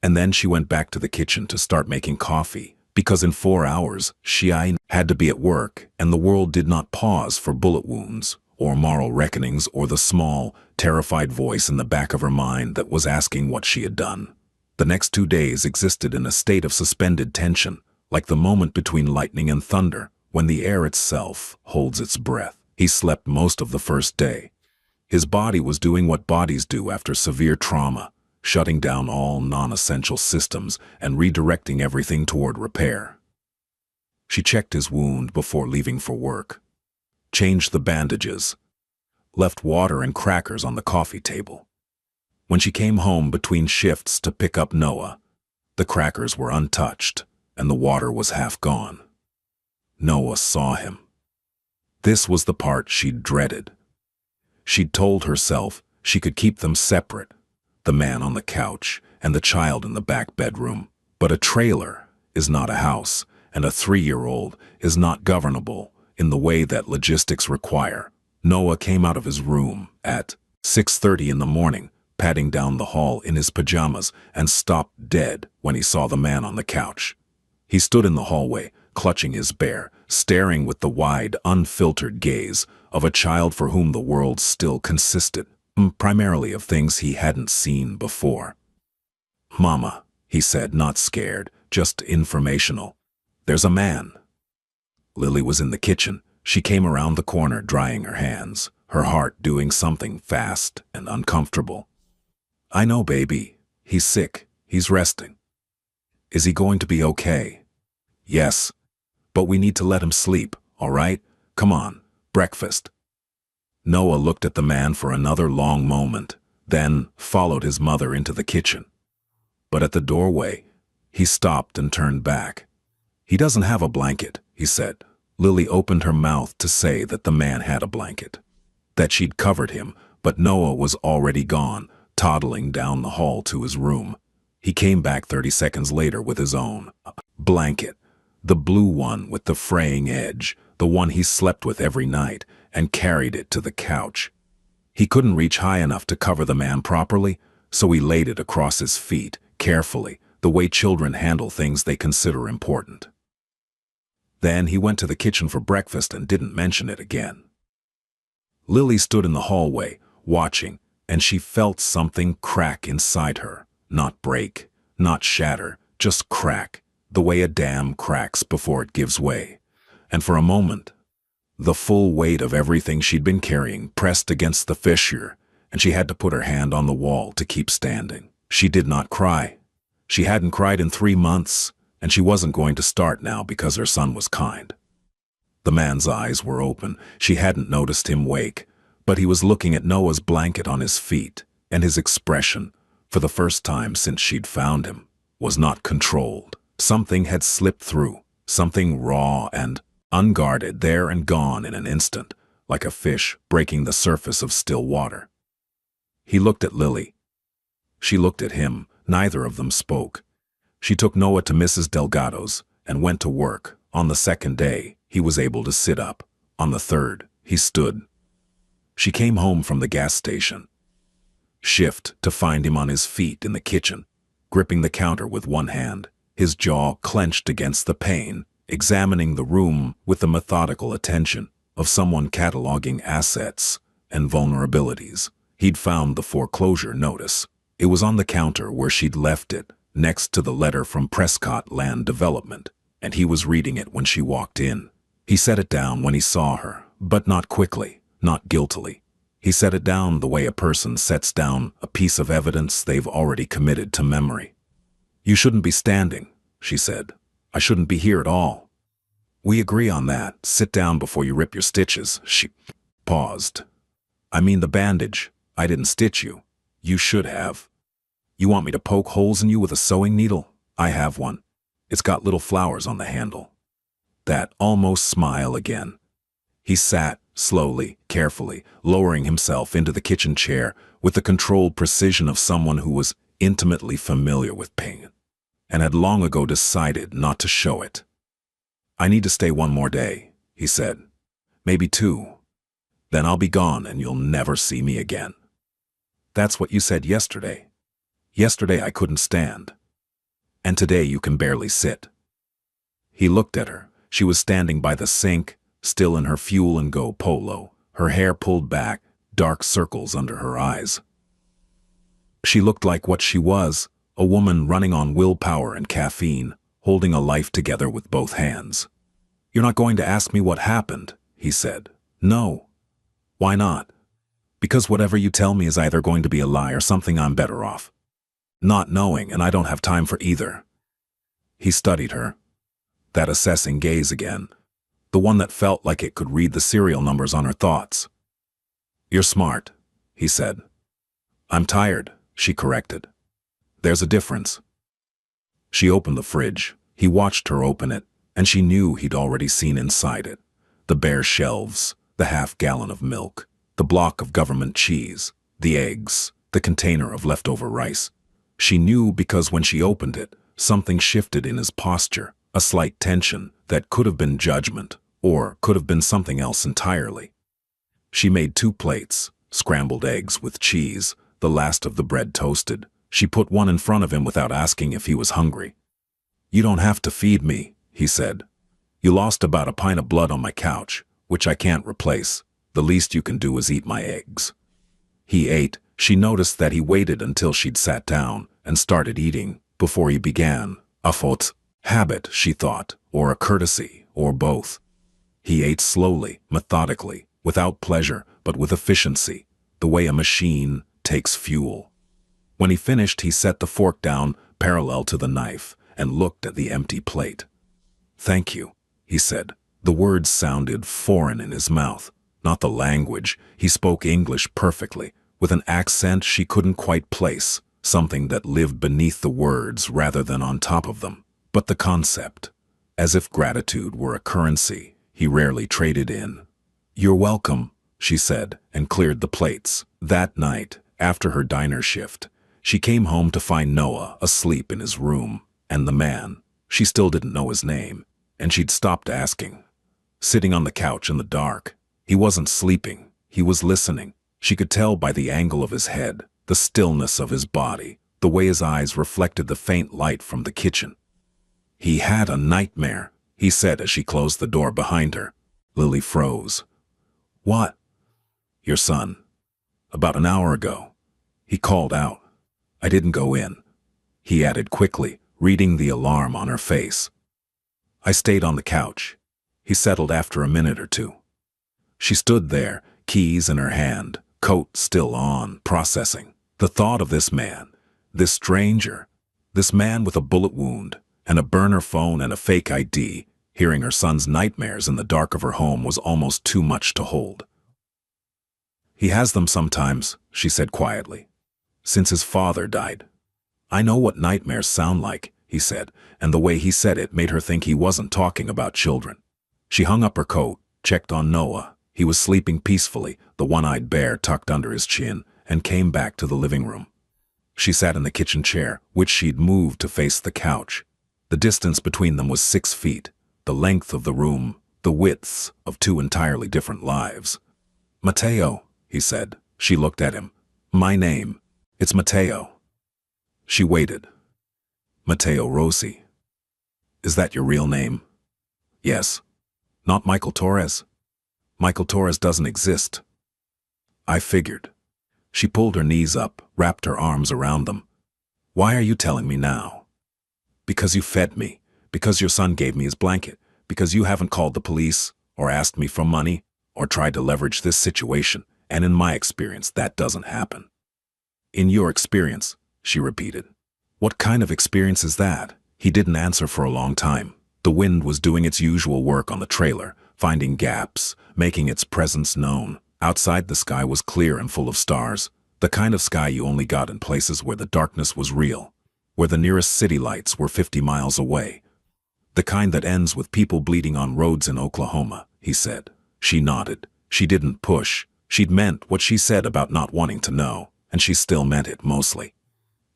And then she went back to the kitchen to start making coffee, because in 4 hours she had to be at work, and the world did not pause for bullet wounds, or moral reckonings, or the small, terrified voice in the back of her mind that was asking what she had done. The next 2 days existed in a state of suspended tension, like the moment between lightning and thunder, when the air itself holds its breath. He slept most of the first day. His body was doing what bodies do after severe trauma, shutting down all non-essential systems and redirecting everything toward repair. She checked his wound before leaving for work, changed the bandages, left water and crackers on the coffee table. When she came home between shifts to pick up Noah, the crackers were untouched and the water was half gone. Noah saw him. This was the part she'd dreaded. She'd told herself she could keep them separate, the man on the couch and the child in the back bedroom. But a trailer is not a house, and a 3-year-old is not governable in the way that logistics require. Noah came out of his room at 6:30 in the morning, padding down the hall in his pajamas, and stopped dead when he saw the man on the couch. He stood in the hallway, clutching his bear, staring with the wide, unfiltered gaze of a child for whom the world still consisted, primarily of things he hadn't seen before. "Mama," he said, not scared, just informational. "There's a man." Lily was in the kitchen. She came around the corner, drying her hands, her heart doing something fast and uncomfortable. "I know, baby. He's sick. He's resting." "Is he going to be okay?" "Yes, but we need to let him sleep, all right? Come on, breakfast." Noah looked at the man for another long moment, then followed his mother into the kitchen. But at the doorway, he stopped and turned back. "He doesn't have a blanket," he said. Lily opened her mouth to say that the man had a blanket, that she'd covered him, but Noah was already gone, toddling down the hall to his room. He came back 30 seconds later with his own blanket, the blue one with the fraying edge, the one he slept with every night, and carried it to the couch. He couldn't reach high enough to cover the man properly, so he laid it across his feet, carefully, the way children handle things they consider important. Then he went to the kitchen for breakfast and didn't mention it again. Lily stood in the hallway, watching, and she felt something crack inside her. Not break, not shatter, just crack, the way a dam cracks before it gives way. And for a moment, the full weight of everything she'd been carrying pressed against the fissure, and she had to put her hand on the wall to keep standing. She did not cry. She hadn't cried in 3 months, and she wasn't going to start now because her son was kind. The man's eyes were open. She hadn't noticed him wake, but he was looking at Noah's blanket on his feet, and his expression, for the first time since she'd found him, was not controlled. Something had slipped through, something raw and unguarded, there and gone in an instant, like a fish breaking the surface of still water. He looked at Lily. She looked at him. Neither of them spoke. She took Noah to Mrs. Delgado's and went to work. On the second day, he was able to sit up. On the third, he stood. She came home from the gas station shift to find him on his feet in the kitchen, gripping the counter with one hand, his jaw clenched against the pane, examining the room with the methodical attention of someone cataloging assets and vulnerabilities. He'd found the foreclosure notice. It was on the counter where she'd left it, next to the letter from Prescott Land Development, and he was reading it when she walked in. He set it down when he saw her, but not quickly, not guiltily. He set it down the way a person sets down a piece of evidence they've already committed to memory. "You shouldn't be standing," she said. "I shouldn't be here at all." "We agree on that. Sit down before you rip your stitches." She paused. "I mean the bandage. I didn't stitch you. You should have. You want me to poke holes in you with a sewing needle? I have one. It's got little flowers on the handle." That almost smile again. He sat, slowly, carefully, lowering himself into the kitchen chair with the controlled precision of someone who was intimately familiar with pain, and had long ago decided not to show it. "I need to stay 1 more day," he said. "Maybe 2. Then I'll be gone and you'll never see me again." "That's what you said yesterday." "Yesterday I couldn't stand. And today you can barely sit." He looked at her. She was standing by the sink, still in her Fuel and Go polo, her hair pulled back, dark circles under her eyes. She looked like what she was, a woman running on willpower and caffeine, holding a life together with both hands. "You're not going to ask me what happened," he said. "No." "Why not?" "Because whatever you tell me is either going to be a lie or something I'm better off not knowing, and I don't have time for either." He studied her. That assessing gaze again. The one that felt like it could read the serial numbers on her thoughts. "You're smart," he said. "I'm tired," she corrected. "There's a difference." She opened the fridge. He watched her open it, and she knew he'd already seen inside it. The bare shelves, the half-gallon of milk, the block of government cheese, the eggs, the container of leftover rice. She knew because when she opened it, something shifted in his posture, a slight tension that could have been judgment or could have been something else entirely. She made 2 plates, scrambled eggs with cheese, the last of the bread toasted. She put one in front of him without asking if he was hungry. "You don't have to feed me," he said. "You lost about a pint of blood on my couch, which I can't replace. The least you can do is eat my eggs." He ate. She noticed that he waited until she'd sat down and started eating before he began. A faute, habit, she thought, or a courtesy, or both. He ate slowly, methodically, without pleasure, but with efficiency, the way a machine takes fuel. When he finished, he set the fork down parallel to the knife and looked at the empty plate. "Thank you," he said. The words sounded foreign in his mouth, not the language. He spoke English perfectly, with an accent she couldn't quite place, something that lived beneath the words rather than on top of them. But the concept, as if gratitude were a currency he rarely traded in. "You're welcome," she said, and cleared the plates. That night, after her diner shift, she came home to find Noah asleep in his room, and the man, she still didn't know his name, and she'd stopped asking. Sitting on the couch in the dark, he wasn't sleeping, he was listening. She could tell by the angle of his head, the stillness of his body, the way his eyes reflected the faint light from the kitchen. "He had a nightmare," he said as she closed the door behind her. Lily froze. "What?" "Your son. About an hour ago. He called out. I didn't go in," he added quickly, reading the alarm on her face. "I stayed on the couch." He settled after a minute or two. She stood there, keys in her hand, coat still on, processing. The thought of this man, this stranger, this man with a bullet wound and a burner phone and a fake ID, hearing her son's nightmares in the dark of her home was almost too much to hold. "He has them sometimes," she said quietly, "since his father died." "I know what nightmares sound like," he said, and the way he said it made her think he wasn't talking about children. She hung up her coat, checked on Noah. He was sleeping peacefully, the one-eyed bear tucked under his chin, and came back to the living room. She sat in the kitchen chair, which she'd moved to face the couch. The distance between them was 6 feet, the length of the room, the widths of 2 entirely different lives. "Matteo," he said. She looked at him. "My name. It's Matteo." She waited. "Matteo Rossi. Is that your real name?" "Yes." "Not Michael Torres?" "Michael Torres doesn't exist." "I figured." She pulled her knees up, wrapped her arms around them. "Why are you telling me now?" "Because you fed me, because your son gave me his blanket, because you haven't called the police, or asked me for money, or tried to leverage this situation, and in my experience that doesn't happen." "In your experience," she repeated. "What kind of experience is that?" He didn't answer for a long time. The wind was doing its usual work on the trailer, finding gaps, making its presence known. Outside, the sky was clear and full of stars, the kind of sky you only got in places where the darkness was real, where the nearest city lights were 50 miles away. "The kind that ends with people bleeding on roads in Oklahoma," he said. She nodded. She didn't push. She'd meant what she said about not wanting to know, and she still meant it mostly.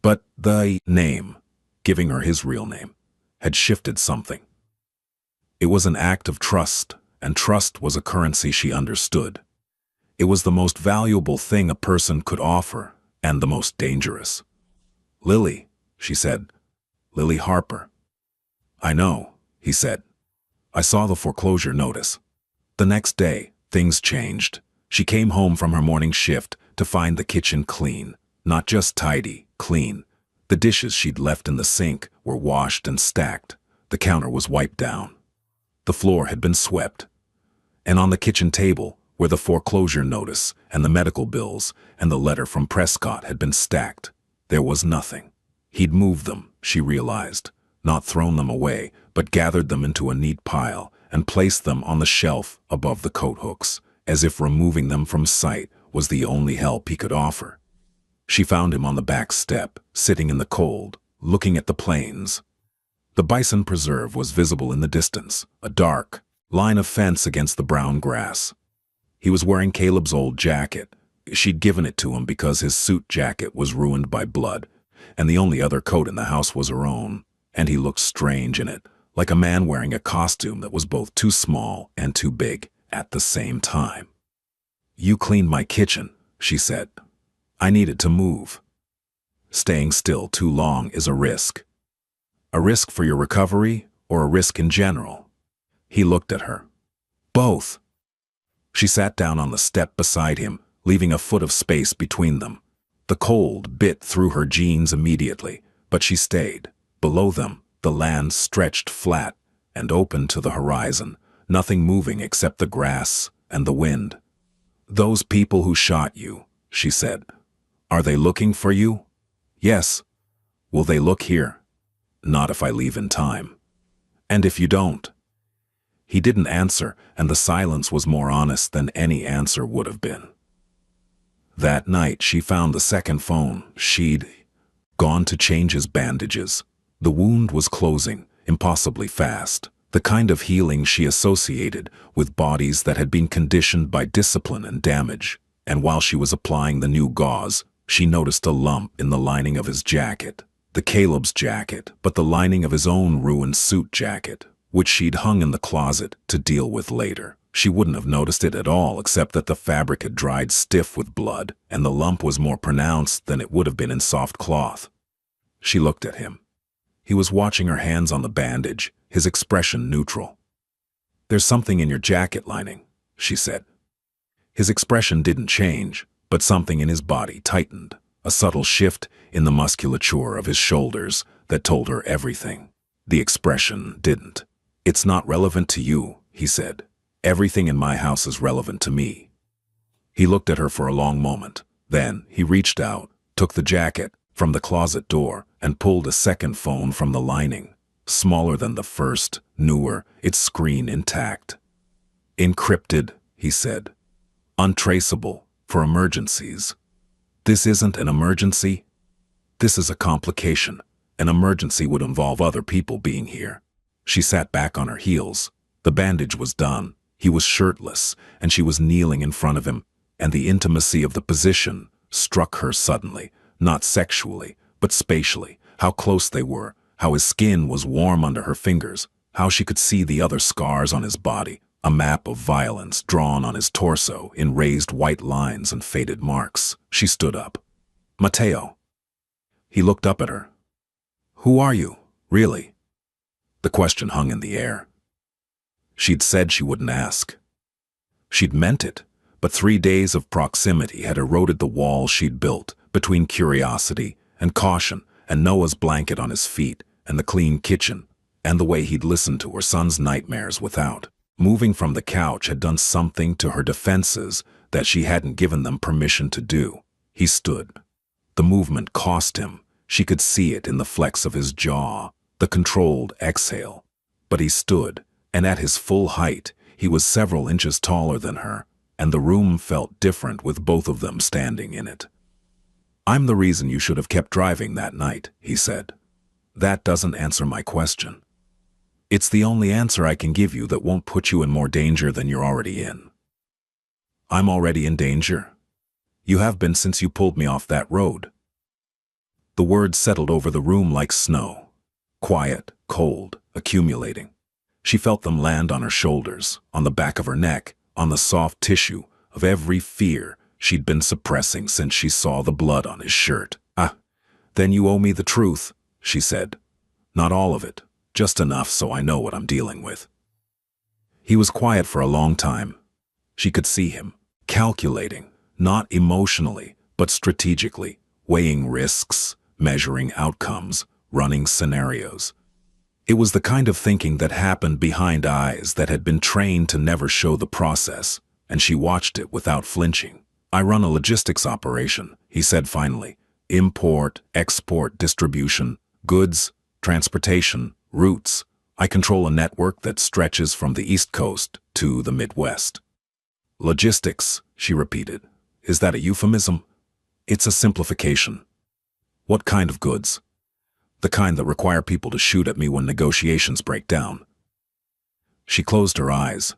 But the name, giving her his real name, had shifted something. It was an act of trust, and trust was a currency she understood. It was the most valuable thing a person could offer, and the most dangerous. "Lily," she said. "Lily Harper." "I know," he said. "I saw the foreclosure notice." The next day, things changed. She came home from her morning shift to find the kitchen clean. Not just tidy, clean. The dishes she'd left in the sink were washed and stacked. The counter was wiped down. The floor had been swept. And on the kitchen table, where the foreclosure notice and the medical bills and the letter from Prescott had been stacked, there was nothing. He'd moved them, she realized, not thrown them away, but gathered them into a neat pile and placed them on the shelf above the coat hooks, as if removing them from sight was the only help he could offer. She found him on the back step, sitting in the cold, looking at the plains. The bison preserve was visible in the distance, a dark line of fence against the brown grass. He was wearing Caleb's old jacket. She'd given it to him because his suit jacket was ruined by blood. and the only other coat in the house was her own, and he looked strange in it, like a man wearing a costume that was both too small and too big at the same time. "You cleaned my kitchen," she said. "I needed to move. Staying still too long is a risk. A risk for your recovery or a risk in general?" He looked at her. "Both." She sat down on the step beside him, leaving a foot of space between them. The cold bit through her jeans immediately, but she stayed. Below them, the land stretched flat and open to the horizon, nothing moving except the grass and the wind. "Those people who shot you," she said, "are they looking for you?" "Yes." "Will they look here?" "Not if I leave in time." "And if you don't?" He didn't answer, and the silence was more honest than any answer would have been. That night she found the second phone. She'd gone to change his bandages. The wound was closing, impossibly fast, the kind of healing she associated with bodies that had been conditioned by discipline and damage. And while she was applying the new gauze, she noticed a lump in the lining of his jacket. The Caleb's jacket, but the lining of his own ruined suit jacket, which she'd hung in the closet to deal with later. She wouldn't have noticed it at all except that the fabric had dried stiff with blood, and the lump was more pronounced than it would have been in soft cloth. She looked at him. He was watching her hands on the bandage, his expression neutral. "There's something in your jacket lining," she said. His expression didn't change, but something in his body tightened, a subtle shift in the musculature of his shoulders that told her everything. The expression didn't. "It's not relevant to you," he said. "Everything in my house is relevant to me." He looked at her for a long moment. Then he reached out, took the jacket from the closet door, and pulled a second phone from the lining. Smaller than the first, newer, its screen intact. "Encrypted," he said. "Untraceable, for emergencies." "This isn't an emergency. This is a complication. An emergency would involve other people being here." She sat back on her heels. The bandage was done. He was shirtless, and she was kneeling in front of him, and the intimacy of the position struck her suddenly, not sexually, but spatially. How close they were, how his skin was warm under her fingers, how she could see the other scars on his body, a map of violence drawn on his torso in raised white lines and faded marks. She stood up. "Matteo." He looked up at her. "Who are you, really?" The question hung in the air. She'd said she wouldn't ask. She'd meant it, but 3 days of proximity had eroded the wall she'd built between curiosity and caution, and Noah's blanket on his feet, and the clean kitchen, and the way he'd listened to her son's nightmares without. Moving from the couch had done something to her defenses that she hadn't given them permission to do. He stood. The movement cost him. She could see it in the flex of his jaw, the controlled exhale. But he stood, and at his full height, he was several inches taller than her, and the room felt different with both of them standing in it. "I'm the reason you should have kept driving that night," he said. "That doesn't answer my question. It's the only answer I can give you that won't put you in more danger than you're already in." "I'm already in danger. You have been since you pulled me off that road." The words settled over the room like snow. Quiet, cold, accumulating. She felt them land on her shoulders, on the back of her neck, on the soft tissue of every fear she'd been suppressing since she saw the blood on his shirt. "Ah, then you owe me the truth," she said. "Not all of it, just enough so I know what I'm dealing with." He was quiet for a long time. She could see him, calculating, not emotionally, but strategically, weighing risks, measuring outcomes, running scenarios. It was the kind of thinking that happened behind eyes that had been trained to never show the process, and she watched it without flinching. "I run a logistics operation," he said finally. "Import, export, distribution, goods, transportation, routes. I control a network that stretches from the East Coast to the Midwest." "Logistics," she repeated. "Is that a euphemism?" "It's a simplification." "What kind of goods?" "The kind that require people to shoot at me when negotiations break down." She closed her eyes.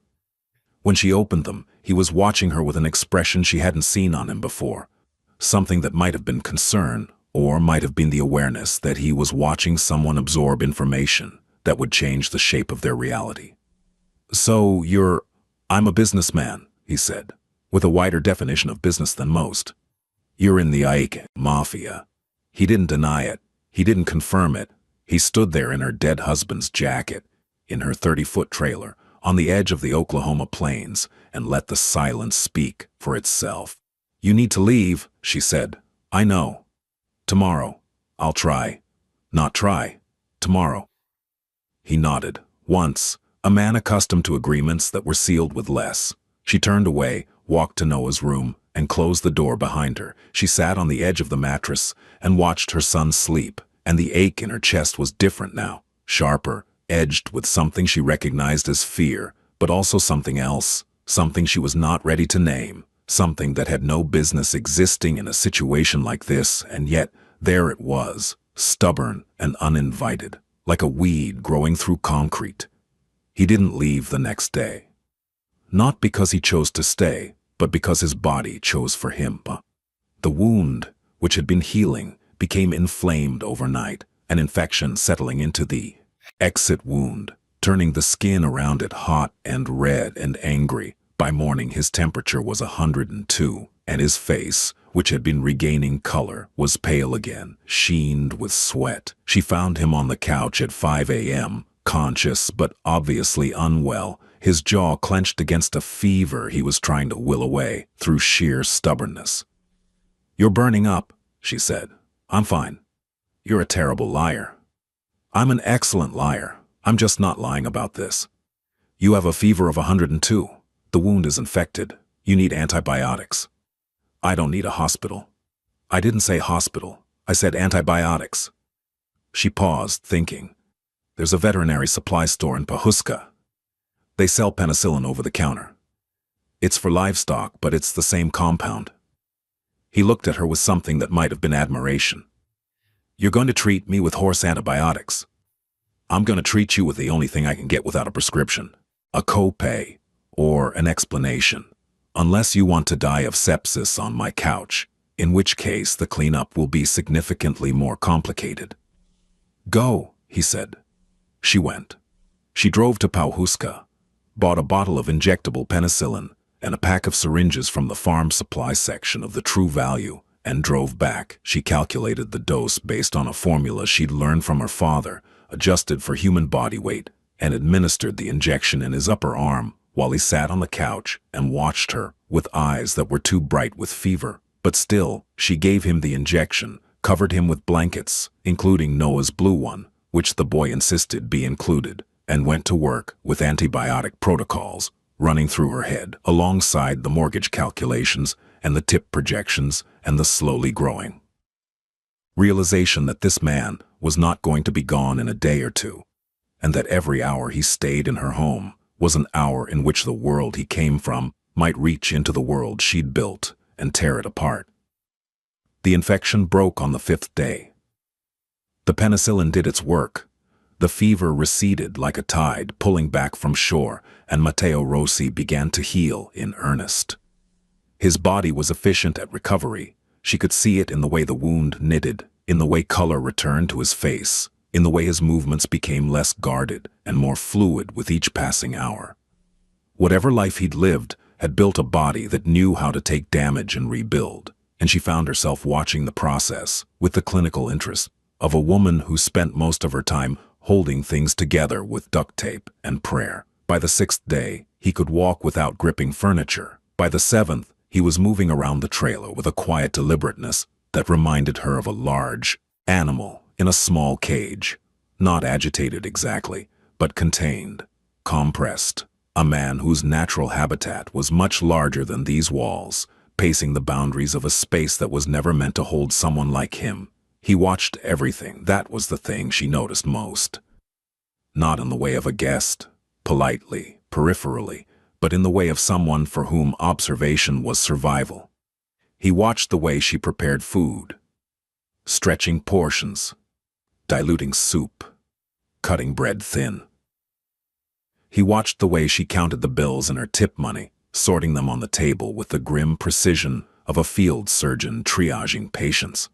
When she opened them, he was watching her with an expression she hadn't seen on him before, something that might have been concern or might have been the awareness that he was watching someone absorb information that would change the shape of their reality. "So I'm a businessman," he said, with a wider definition of business than most. "You're in the Ruthless Mafia." He didn't deny it. He didn't confirm it. He stood there in her dead husband's jacket, in her 30-foot trailer, on the edge of the Oklahoma plains, and let the silence speak for itself. "You need to leave," she said. "I know. Tomorrow. I'll try. Not try. Tomorrow." He nodded. Once, a man accustomed to agreements that were sealed with less. She turned away, walked to Noah's room, and closed the door behind her. She sat on the edge of the mattress and watched her son sleep, and the ache in her chest was different now, sharper, edged with something she recognized as fear, but also something else, something she was not ready to name, something that had no business existing in a situation like this, and yet there it was, stubborn and uninvited, like a weed growing through concrete. He didn't leave the next day. Not because he chose to stay, but because his body chose for him. The wound, which had been healing, became inflamed overnight, an infection settling into the exit wound, turning the skin around it hot and red and angry. By morning his temperature was 102, and his face, which had been regaining color, was pale again, sheened with sweat. She found him on the couch at 5 a.m., conscious but obviously unwell, his jaw clenched against a fever he was trying to will away through sheer stubbornness. "You're burning up," she said. "I'm fine." "You're a terrible liar." "I'm an excellent liar. I'm just not lying about this." "You have a fever of 102. The wound is infected. You need antibiotics." "I don't need a hospital." "I didn't say hospital. I said antibiotics." She paused, thinking. "There's a veterinary supply store in Pahuska. They sell penicillin over the counter. It's for livestock, but it's the same compound." He looked at her with something that might have been admiration. "You're going to treat me with horse antibiotics. I'm going to treat you with the only thing I can get without a prescription, a copay, or an explanation, unless you want to die of sepsis on my couch, in which case the cleanup will be significantly more complicated." "Go," he said. She went. She drove to Pahuska, bought a bottle of injectable penicillin and a pack of syringes from the farm supply section of the True Value, and drove back. She calculated the dose based on a formula she'd learned from her father, adjusted for human body weight, and administered the injection in his upper arm while he sat on the couch and watched her with eyes that were too bright with fever. But still, she gave him the injection, covered him with blankets, including Noah's blue one, which the boy insisted be included, and went to work with antibiotic protocols running through her head, alongside the mortgage calculations and the tip projections and the slowly growing realization that this man was not going to be gone in a day or two, and that every hour he stayed in her home was an hour in which the world he came from might reach into the world she'd built and tear it apart. The infection broke on the 5th day. The penicillin did its work. The fever receded like a tide pulling back from shore, and Matteo Rossi began to heal in earnest. His body was efficient at recovery. She could see it in the way the wound knitted, in the way color returned to his face, in the way his movements became less guarded and more fluid with each passing hour. Whatever life he'd lived had built a body that knew how to take damage and rebuild, and she found herself watching the process with the clinical interest of a woman who spent most of her time holding things together with duct tape and prayer. By the 6th day, he could walk without gripping furniture. By the 7th, he was moving around the trailer with a quiet deliberateness that reminded her of a large animal in a small cage, not agitated exactly, but contained, compressed. A man whose natural habitat was much larger than these walls, pacing the boundaries of a space that was never meant to hold someone like him. He watched everything. That was the thing she noticed most. Not in the way of a guest, politely, peripherally, but in the way of someone for whom observation was survival. He watched the way she prepared food, stretching portions, diluting soup, cutting bread thin. He watched the way she counted the bills and her tip money, sorting them on the table with the grim precision of a field surgeon triaging patients.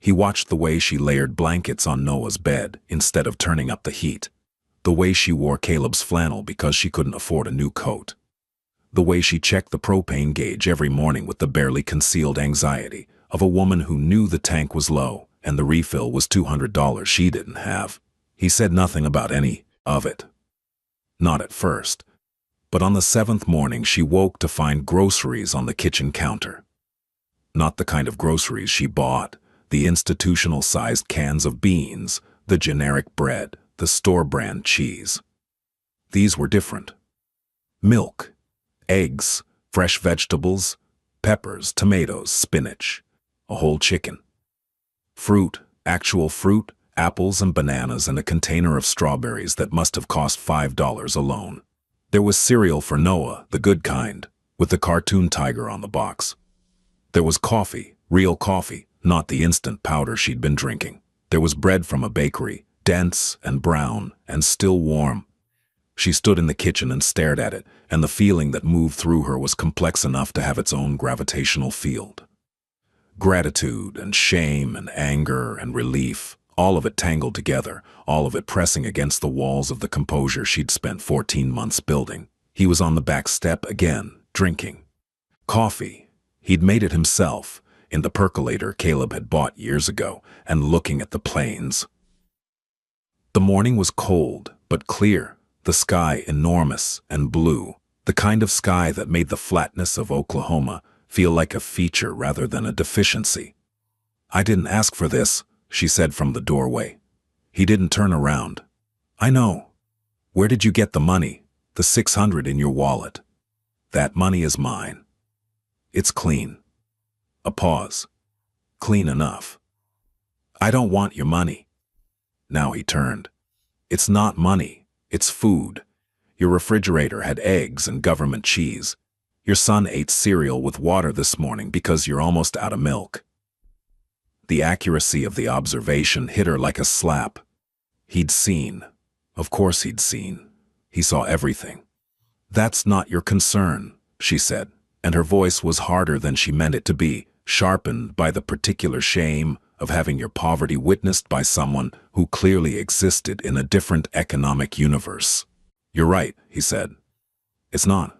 He watched the way she layered blankets on Noah's bed instead of turning up the heat. The way she wore Caleb's flannel because she couldn't afford a new coat. The way she checked the propane gauge every morning with the barely concealed anxiety of a woman who knew the tank was low and the refill was $200 she didn't have. He said nothing about any of it. Not at first. But on the 7th morning she woke to find groceries on the kitchen counter. Not the kind of groceries she bought, the institutional-sized cans of beans, the generic bread, the store-brand cheese. These were different. Milk, eggs, fresh vegetables, peppers, tomatoes, spinach, a whole chicken. Fruit, actual fruit, apples and bananas, and a container of strawberries that must have cost $5 alone. There was cereal for Noah, the good kind, with the cartoon tiger on the box. There was coffee, real coffee, not the instant powder she'd been drinking. There was bread from a bakery, dense and brown and still warm. She stood in the kitchen and stared at it, and the feeling that moved through her was complex enough to have its own gravitational field. Gratitude and shame and anger and relief, all of it tangled together, all of it pressing against the walls of the composure she'd spent 14 months building. He was on the back step again, drinking. Coffee. He'd made it himself, in the percolator Caleb had bought years ago, and looking at the plains. The morning was cold, but clear, the sky enormous and blue, the kind of sky that made the flatness of Oklahoma feel like a feature rather than a deficiency. "I didn't ask for this," she said from the doorway. He didn't turn around. "I know. Where did you get the money? The $600 in your wallet?" "That money is mine. It's clean." A pause. "Clean enough." "I don't want your money." Now he turned. "It's not money. It's food. Your refrigerator had eggs and government cheese. Your son ate cereal with water this morning because you're almost out of milk." The accuracy of the observation hit her like a slap. He'd seen. Of course he'd seen. He saw everything. "That's not your concern," she said, and her voice was harder than she meant it to be, sharpened by the particular shame of having your poverty witnessed by someone who clearly existed in a different economic universe. "You're right," he said. "It's not.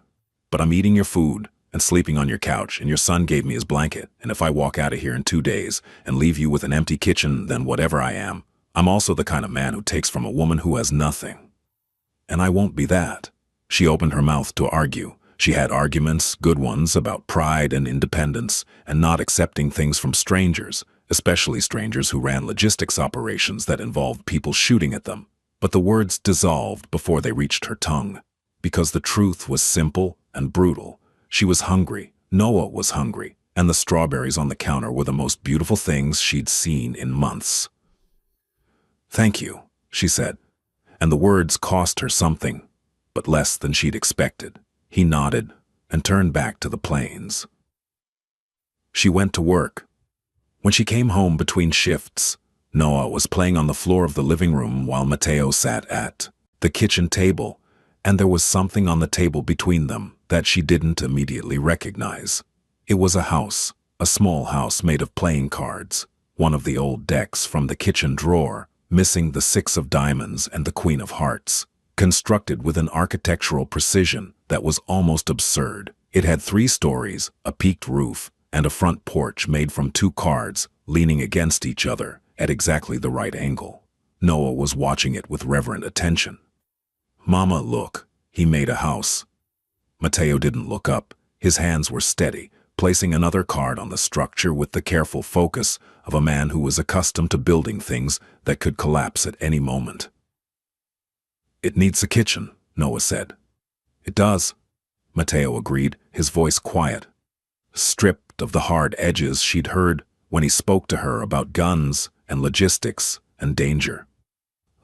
But I'm eating your food and sleeping on your couch, and your son gave me his blanket, and if I walk out of here in 2 days and leave you with an empty kitchen, then whatever I am, I'm also the kind of man who takes from a woman who has nothing. And I won't be that." She opened her mouth to argue. She had arguments, good ones, about pride and independence, and not accepting things from strangers, especially strangers who ran logistics operations that involved people shooting at them. But the words dissolved before they reached her tongue, because the truth was simple and brutal. She was hungry, Noah was hungry, and the strawberries on the counter were the most beautiful things she'd seen in months. "Thank you," she said, and the words cost her something, but less than she'd expected. He nodded and turned back to the plains. She went to work. When she came home between shifts, Noah was playing on the floor of the living room while Mateo sat at the kitchen table, and there was something on the table between them that she didn't immediately recognize. It was a house, a small house made of playing cards, one of the old decks from the kitchen drawer, missing the 6 of diamonds and the Queen of Hearts, constructed with an architectural precision that was almost absurd. It had 3 stories, a peaked roof, and a front porch made from 2 cards leaning against each other at exactly the right angle. Noah was watching it with reverent attention. "Mama, look, he made a house." Mateo didn't look up. His hands were steady, placing another card on the structure with the careful focus of a man who was accustomed to building things that could collapse at any moment. "It needs a kitchen," Noah said. "It does," Mateo agreed, his voice quiet, stripped of the hard edges she'd heard when he spoke to her about guns and logistics and danger.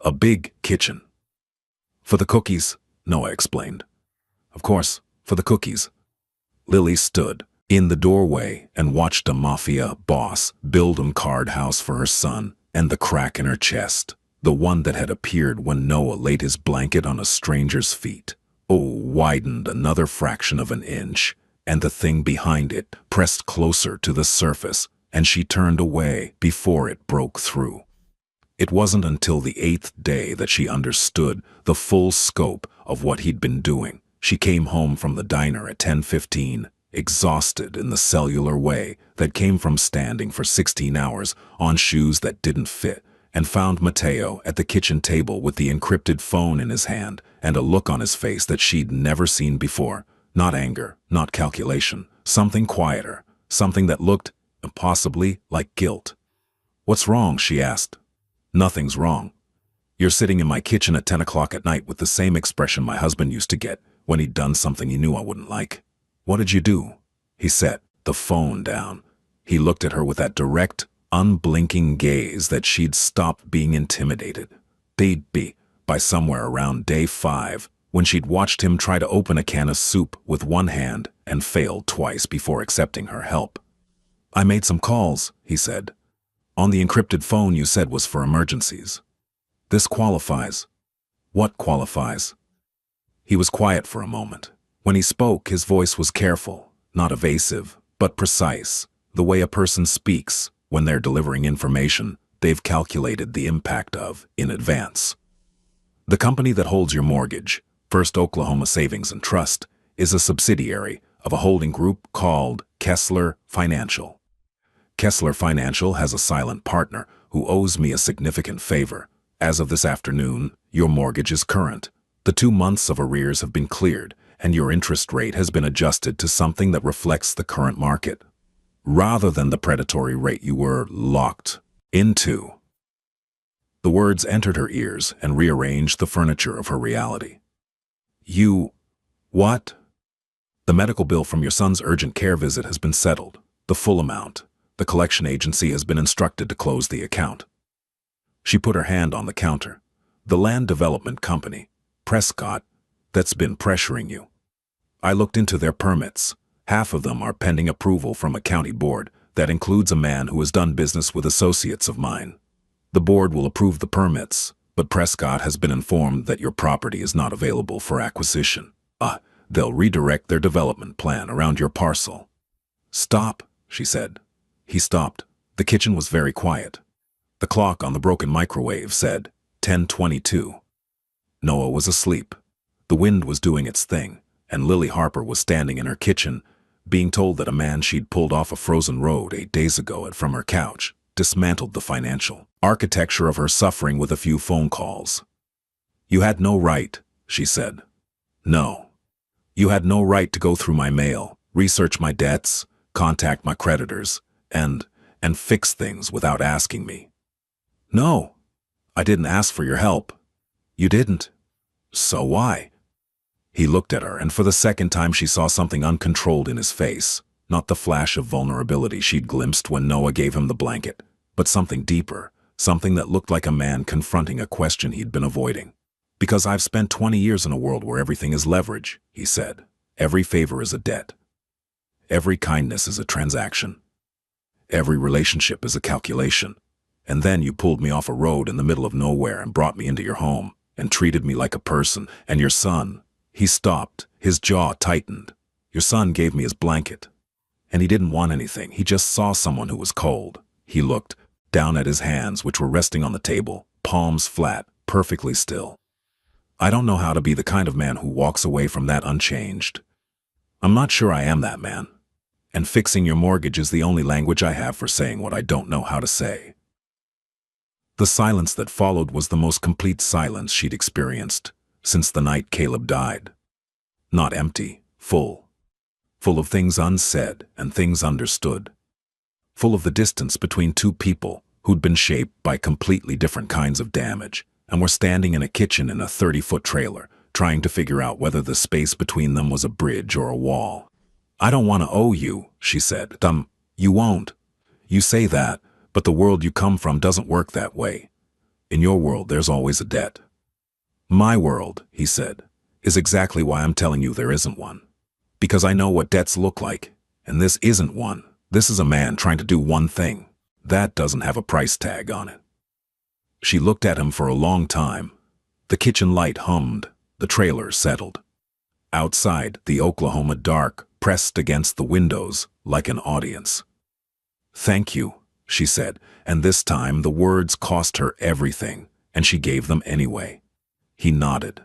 "A big kitchen." "For the cookies," Noah explained. "Of course, for the cookies." Lily stood in the doorway and watched a mafia boss build a card house for her son, and the crack in her chest, the one that had appeared when Noah laid his blanket on a stranger's feet, widened another fraction of an inch, and the thing behind it pressed closer to the surface, and she turned away before it broke through. It wasn't until the 8th day that she understood the full scope of what he'd been doing. She came home from the diner at 10:15, exhausted in the cellular way that came from standing for 16 hours on shoes that didn't fit, and found Mateo at the kitchen table with the encrypted phone in his hand and a look on his face that she'd never seen before. Not anger, not calculation, something quieter, something that looked, possibly, like guilt. "What's wrong?" she asked. "Nothing's wrong. You're sitting in my kitchen at 10 o'clock at night with the same expression my husband used to get when he'd done something he knew I wouldn't like." "What did you do?" He set the phone down. He looked at her with that direct, unblinking gaze that she'd stopped being intimidated. They'd be by somewhere around day 5 when she'd watched him try to open a can of soup with one hand and failed twice before accepting her help. "I made some calls," he said. "On the encrypted phone you said was for emergencies. This qualifies." "What qualifies?" He was quiet for a moment. When he spoke, his voice was careful, not evasive, but precise, the way a person speaks when they're delivering information they've calculated the impact of in advance. "The company that holds your mortgage, First Oklahoma Savings and Trust, is a subsidiary of a holding group called Kessler Financial. Kessler Financial has a silent partner who owes me a significant favor. As of this afternoon, your mortgage is current. The 2 months of arrears have been cleared, and your interest rate has been adjusted to something that reflects the current market, rather than the predatory rate you were locked into." The words entered her ears and rearranged the furniture of her reality. "You... what?" "The medical bill from your son's urgent care visit has been settled, the full amount. The collection agency has been instructed to close the account." She put her hand on the counter. "The land development company, Prescott, that's been pressuring you. I looked into their permits. Half of them are pending approval from a county board that includes a man who has done business with associates of mine. The board will approve the permits, but Prescott has been informed that your property is not available for acquisition. They'll redirect their development plan around your parcel." "Stop," she said. He stopped. The kitchen was very quiet. The clock on the broken microwave said 10:22. Noah was asleep. The wind was doing its thing, and Lily Harper was standing in her kitchen, being told that a man she'd pulled off a frozen road 8 days ago had from her couch dismantled the financial architecture of her suffering with a few phone calls. "You had no right," she said. "No. You had no right to go through my mail, research my debts, contact my creditors, and fix things without asking me." "No. I didn't ask for your help." "You didn't. So why?" He looked at her, and for the second time she saw something uncontrolled in his face, not the flash of vulnerability she'd glimpsed when Noah gave him the blanket, but something deeper, something that looked like a man confronting a question he'd been avoiding. "Because I've spent 20 years in a world where everything is leverage," he said. "Every favor is a debt. Every kindness is a transaction. Every relationship is a calculation. And then you pulled me off a road in the middle of nowhere and brought me into your home and treated me like a person. And your son..." He stopped, his jaw tightened. "Your son gave me his blanket. And he didn't want anything, he just saw someone who was cold." He looked down at his hands, which were resting on the table, palms flat, perfectly still. "I don't know how to be the kind of man who walks away from that unchanged. I'm not sure I am that man. And fixing your mortgage is the only language I have for saying what I don't know how to say." The silence that followed was the most complete silence she'd experienced since the night Caleb died. Not empty, full. Full of things unsaid and things understood. Full of the distance between two people who'd been shaped by completely different kinds of damage and were standing in a kitchen in a 30-foot trailer, trying to figure out whether the space between them was a bridge or a wall. "I don't want to owe you," she said. You won't. You say that, but the world you come from doesn't work that way. In your world, there's always a debt." "My world," he said, "is exactly why I'm telling you there isn't one. Because I know what debts look like, and this isn't one. This is a man trying to do one thing. That doesn't have a price tag on it." She looked at him for a long time. The kitchen light hummed. The trailer settled. Outside, the Oklahoma dark pressed against the windows like an audience. "Thank you," she said, and this time the words cost her everything, and she gave them anyway. He nodded.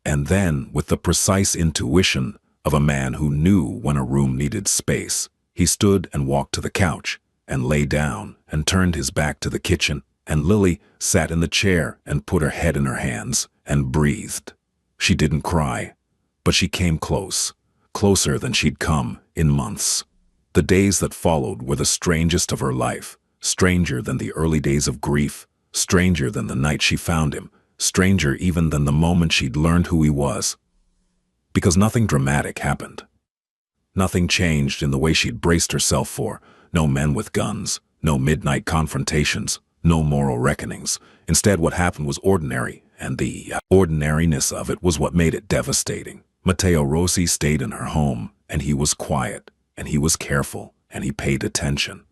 And then, with the precise intuition of a man who knew when a room needed space, he stood and walked to the couch, and lay down, and turned his back to the kitchen, and Lily sat in the chair and put her head in her hands, and breathed. She didn't cry, but she came close, closer than she'd come in months. The days that followed were the strangest of her life, stranger than the early days of grief, stranger than the night she found him, stranger even than the moment she'd learned who he was. Because nothing dramatic happened. Nothing changed in the way she'd braced herself for. No men with guns, no midnight confrontations, no moral reckonings. Instead, what happened was ordinary, and the ordinariness of it was what made it devastating. Matteo Rossi stayed in her home, and he was quiet, and he was careful, and he paid attention.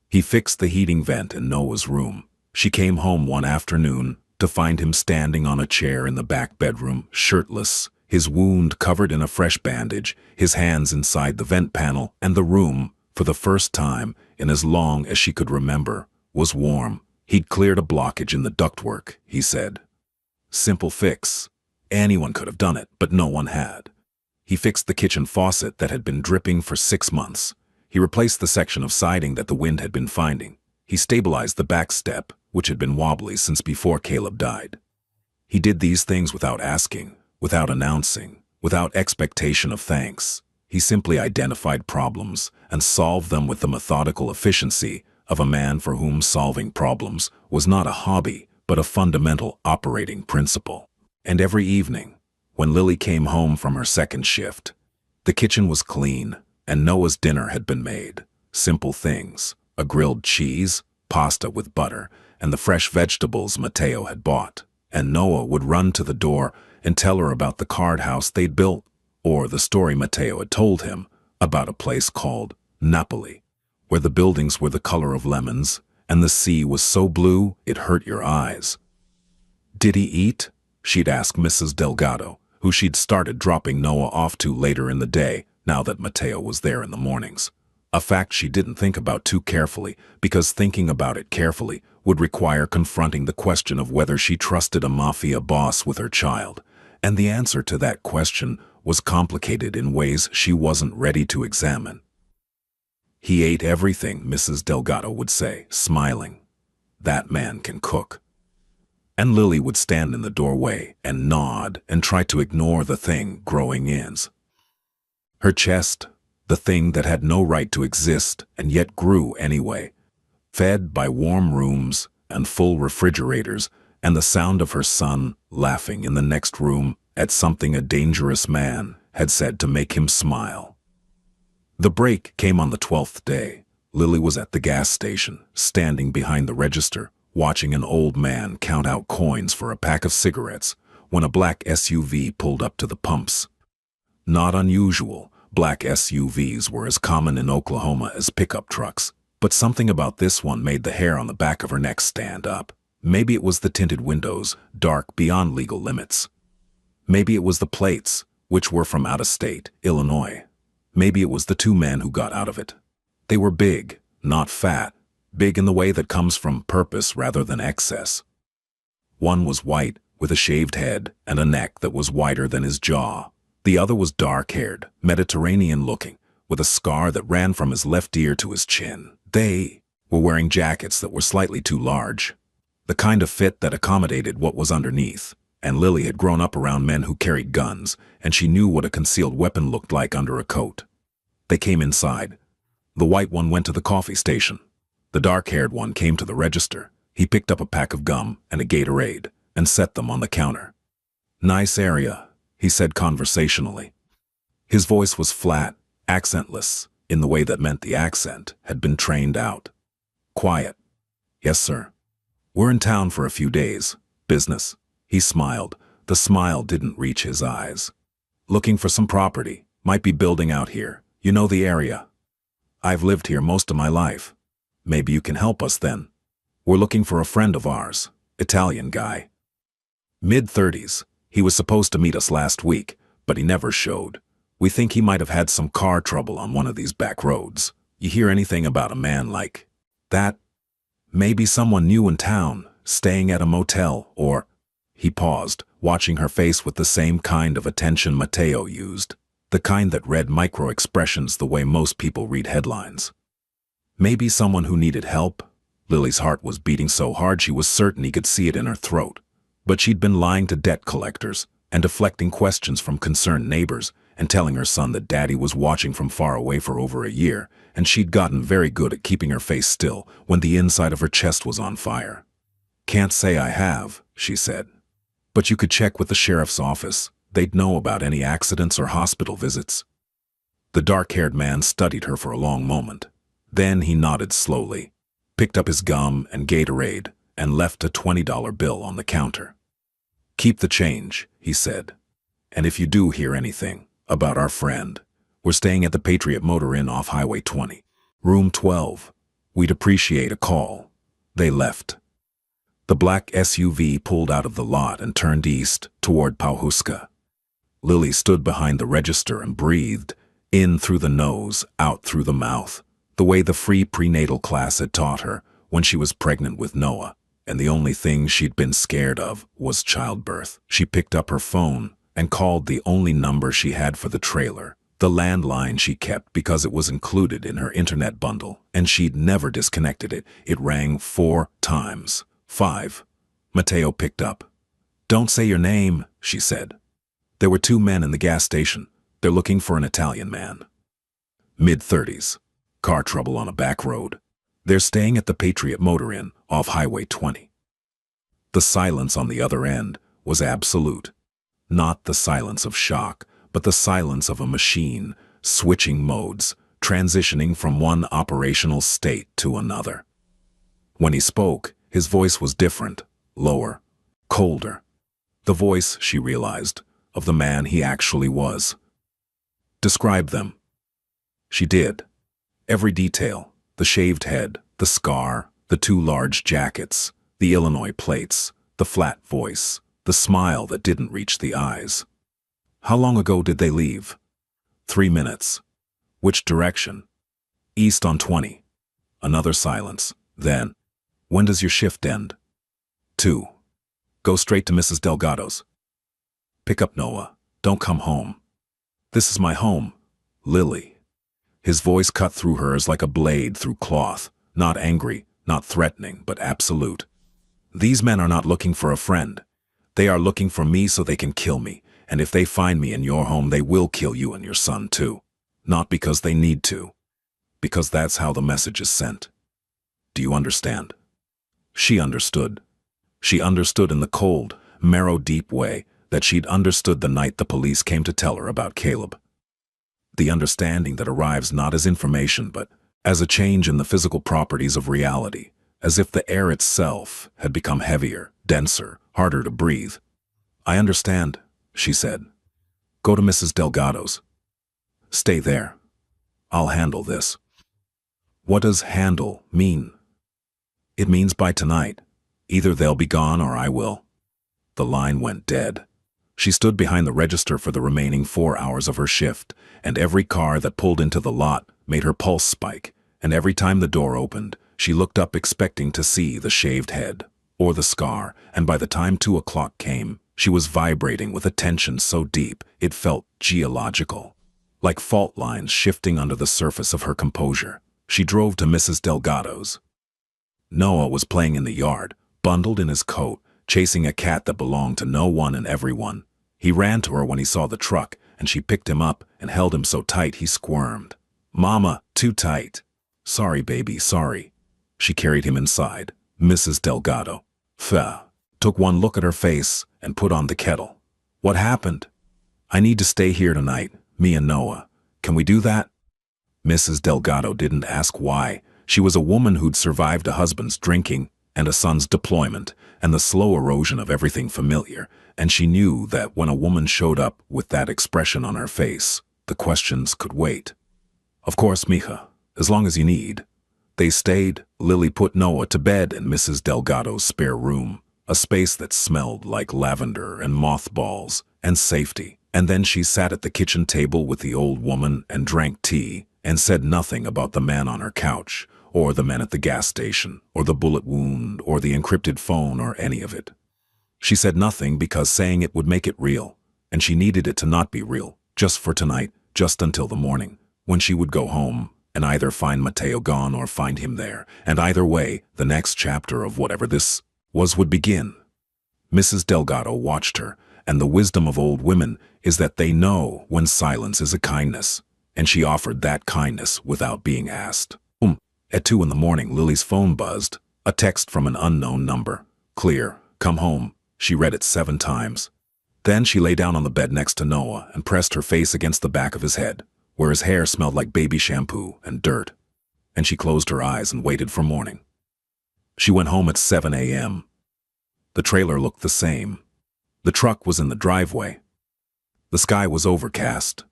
He fixed the heating vent in Noah's room. She came home one afternoon to find him standing on a chair in the back bedroom, shirtless, his wound covered in a fresh bandage, his hands inside the vent panel, and the room, for the first time in as long as she could remember, was warm. He'd cleared a blockage in the ductwork, he said. Simple fix. Anyone could have done it, but no one had. He fixed the kitchen faucet that had been dripping for 6 months. He replaced the section of siding that the wind had been finding. He stabilized the back step, which had been wobbly since before Caleb died. He did these things without asking, without announcing, without expectation of thanks. He simply identified problems and solved them with the methodical efficiency of a man for whom solving problems was not a hobby, but a fundamental operating principle. And every evening, when Lily came home from her second shift, the kitchen was clean, and Noah's dinner had been made. Simple things: a grilled cheese, pasta with butter, and the fresh vegetables Matteo had bought. And Noah would run to the door and tell her about the card house they'd built, or the story Matteo had told him about a place called Napoli, where the buildings were the color of lemons, and the sea was so blue it hurt your eyes. Did he eat? She'd ask Mrs. Delgado, who she'd started dropping Noah off to later in the day, now that Matteo was there in the mornings. A fact she didn't think about too carefully, because thinking about it carefully would require confronting the question of whether she trusted a mafia boss with her child, and the answer to that question was complicated in ways she wasn't ready to examine. He ate everything, Mrs. Delgado would say, smiling. That man can cook. And Lily would stand in the doorway and nod and try to ignore the thing growing in her chest, the thing that had no right to exist and yet grew anyway, fed by warm rooms and full refrigerators and the sound of her son laughing in the next room at something a dangerous man had said to make him smile. The break came on the 12th day. Lily was at the gas station, standing behind the register, watching an old man count out coins for a pack of cigarettes, when a black SUV pulled up to the pumps. Not unusual, black SUVs were as common in Oklahoma as pickup trucks, but something about this one made the hair on the back of her neck stand up. Maybe it was the tinted windows, dark beyond legal limits. Maybe it was the plates, which were from out of state, Illinois. Maybe it was the two men who got out of it. They were big, not fat, big in the way that comes from purpose rather than excess. One was white, with a shaved head and a neck that was wider than his jaw. The other was dark-haired, Mediterranean-looking, with a scar that ran from his left ear to his chin. They were wearing jackets that were slightly too large, the kind of fit that accommodated what was underneath. And Lily had grown up around men who carried guns, and she knew what a concealed weapon looked like under a coat. They came inside. The white one went to the coffee station. The dark-haired one came to the register. He picked up a pack of gum and a Gatorade and set them on the counter. "Nice area," he said conversationally. His voice was flat, accentless, in the way that meant the accent had been trained out. "Quiet." "Yes, sir." "We're in town for a few days. Business." He smiled. The smile didn't reach his eyes. "Looking for some property. Might be building out here. You know the area." "I've lived here most of my life." "Maybe you can help us then." "We're looking for a friend of ours. Italian guy. Mid-30s. He was supposed to meet us last week, but he never showed. We think he might have had some car trouble on one of these back roads. You hear anything about a man like that? Maybe someone new in town, staying at a motel, or—" He paused, watching her face with the same kind of attention Mateo used, the kind that read micro-expressions the way most people read headlines. Maybe someone who needed help? Lily's heart was beating so hard she was certain he could see it in her throat. But she'd been lying to debt collectors and deflecting questions from concerned neighbors and telling her son that Daddy was watching from far away for over a year, and she'd gotten very good at keeping her face still when the inside of her chest was on fire. "Can't say I have," she said. "But you could check with the sheriff's office. They'd know about any accidents or hospital visits." The dark-haired man studied her for a long moment. Then he nodded slowly, picked up his gum and Gatorade, and left a $20 bill on the counter. "Keep the change," he said. "And if you do hear anything about our friend, we're staying at the Patriot Motor Inn off Highway 20, Room 12. We'd appreciate a call." They left. The black SUV pulled out of the lot and turned east toward Pauhuska. Lily stood behind the register and breathed, in through the nose, out through the mouth, the way the free prenatal class had taught her when she was pregnant with Noah, and the only thing she'd been scared of was childbirth. She picked up her phone and called the only number she had for the trailer, the landline she kept because it was included in her internet bundle, and she'd never disconnected it. It rang 4 times. 5. Mateo picked up. "Don't say your name," she said. "There were 2 men in the gas station. They're looking for an Italian man. Mid-30s. Car trouble on a back road. They're staying at the Patriot Motor Inn off Highway 20. The silence on the other end was absolute. Not the silence of shock, but the silence of a machine, switching modes, transitioning from one operational state to another. When he spoke, his voice was different, lower, colder. The voice, she realized, of the man he actually was. "Describe them." She did. Every detail, the shaved head, the scar, the 2 large jackets, the Illinois plates, the flat voice, the smile that didn't reach the eyes. "How long ago did they leave?" 3 minutes. "Which direction?" "East on 20. Another silence. Then, "When does your shift end?" 2. "Go straight to Mrs. Delgado's. Pick up Noah. Don't come home." "This is my home, Lily." His voice cut through hers like a blade through cloth, not angry, not threatening, but absolute. "These men are not looking for a friend. They are looking for me so they can kill me, and if they find me in your home, they will kill you and your son too. Not because they need to, because that's how the message is sent. Do you understand?" She understood. She understood in the cold, marrow-deep way that she'd understood the night the police came to tell her about Caleb. The understanding that arrives not as information but as a change in the physical properties of reality, as if the air itself had become heavier, denser, harder to breathe. "I understand," she said. "Go to Mrs. Delgado's. Stay there. I'll handle this." What does handle mean? It means by tonight. Either they'll be gone or I will. The line went dead. She stood behind the register for the remaining 4 hours of her shift, and every car that pulled into the lot made her pulse spike, and every time the door opened, she looked up expecting to see the shaved head or the scar, and by the time 2 o'clock came, she was vibrating with a tension so deep it felt geological, like fault lines shifting under the surface of her composure. She drove to Mrs. Delgado's. Noah was playing in the yard, bundled in his coat, chasing a cat that belonged to no one and everyone. He ran to her when he saw the truck, and she picked him up and held him so tight he squirmed. "Mama, too tight." "Sorry, baby, sorry." She carried him inside. Mrs. Delgado took one look at her face and put on the kettle. "What happened?" "I need to stay here tonight, me and Noah. Can we do that?" Mrs. Delgado didn't ask why. She was a woman who'd survived a husband's drinking and a son's deployment and the slow erosion of everything familiar, and she knew that when a woman showed up with that expression on her face, the questions could wait. "Of course, mija, as long as you need." They stayed. Lily put Noah to bed in Mrs. Delgado's spare room, a space that smelled like lavender and mothballs and safety, and then she sat at the kitchen table with the old woman and drank tea and said nothing about the man on her couch, or the man at the gas station, or the bullet wound, or the encrypted phone, or any of it. She said nothing because saying it would make it real, and she needed it to not be real, just for tonight, just until the morning, when she would go home and either find Mateo gone or find him there, and either way, the next chapter of whatever this was would begin. Mrs. Delgado watched her, and the wisdom of old women is that they know when silence is a kindness, and she offered that kindness without being asked. At 2 in the morning, Lily's phone buzzed, a text from an unknown number. Clear, come home. She read it 7 times. Then she lay down on the bed next to Noah and pressed her face against the back of his head, where his hair smelled like baby shampoo and dirt, and she closed her eyes and waited for morning. She went home at 7 a.m. The trailer looked the same. The truck was in the driveway. The sky was overcast,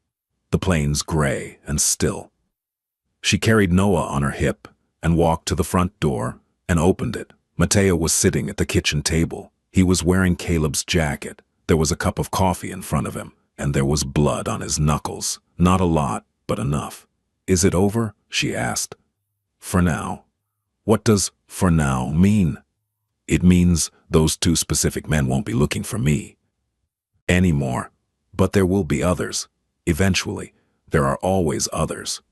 the plains gray and still. She carried Noah on her hip and walked to the front door and opened it. Mateo was sitting at the kitchen table. He was wearing Caleb's jacket. There was a cup of coffee in front of him, and there was blood on his knuckles. Not a lot, but enough. Is it over? She asked. For now. What does for now mean? It means those 2 specific men won't be looking for me anymore. But there will be others. Eventually, there are always others.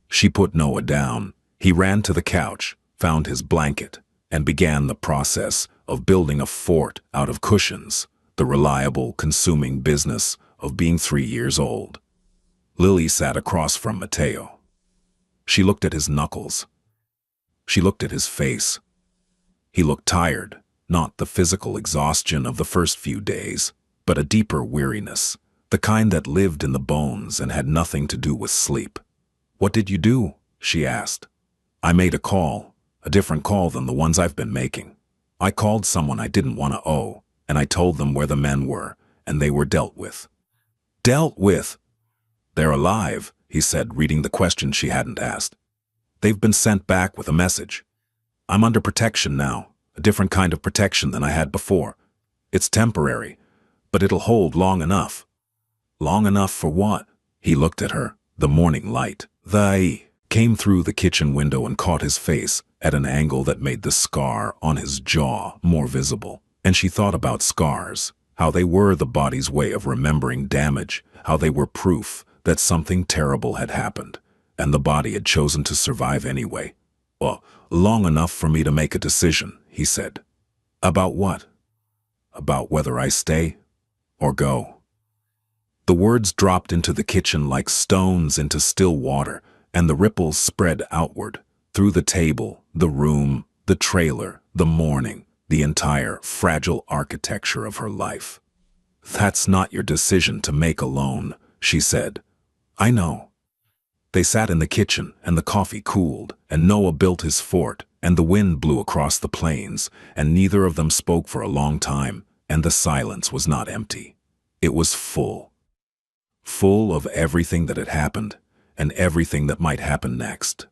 She put Noah down. He ran to the couch, found his blanket, and began the process of building a fort out of cushions, the reliable, consuming business of being 3 years old. Lily sat across from Mateo. She looked at his knuckles. She looked at his face. He looked tired, not the physical exhaustion of the first few days, but a deeper weariness, the kind that lived in the bones and had nothing to do with sleep. What did you do? She asked. I made a call, a different call than the ones I've been making. I called someone I didn't want to owe, and I told them where the men were, and they were dealt with. Dealt with? They're alive, he said, reading the question she hadn't asked. They've been sent back with a message. I'm under protection now, a different kind of protection than I had before. It's temporary, but it'll hold long enough. Long enough for what? He looked at her. The morning light, the came through the kitchen window and caught his face at an angle that made the scar on his jaw more visible. And she thought about scars, how they were the body's way of remembering damage, how they were proof that something terrible had happened, and the body had chosen to survive anyway. Well, long enough for me to make a decision, he said. About what? About whether I stay or go. The words dropped into the kitchen like stones into still water, and the ripples spread outward, through the table, the room, the trailer, the morning, the entire fragile architecture of her life. That's not your decision to make alone, she said. I know. They sat in the kitchen, and the coffee cooled, and Noah built his fort, and the wind blew across the plains, and neither of them spoke for a long time, and the silence was not empty. It was full. Full of everything that had happened, and everything that might happen next.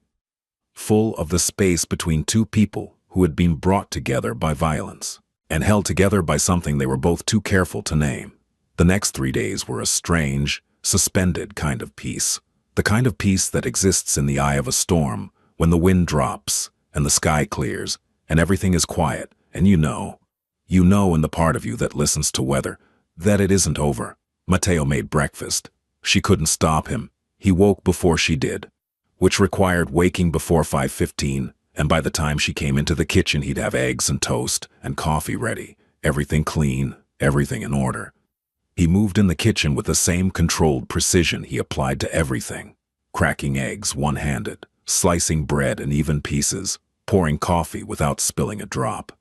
Full of the space between 2 people who had been brought together by violence, and held together by something they were both too careful to name. The next 3 days were a strange, suspended kind of peace, the kind of peace that exists in the eye of a storm, when the wind drops, and the sky clears, and everything is quiet, and you know in the part of you that listens to weather, that it isn't over. Mateo made breakfast. She couldn't stop him. He woke before she did, which required waking before 5:15, and by the time she came into the kitchen he'd have eggs and toast and coffee ready, everything clean, everything in order. He moved in the kitchen with the same controlled precision he applied to everything, cracking eggs one-handed, slicing bread in even pieces, pouring coffee without spilling a drop.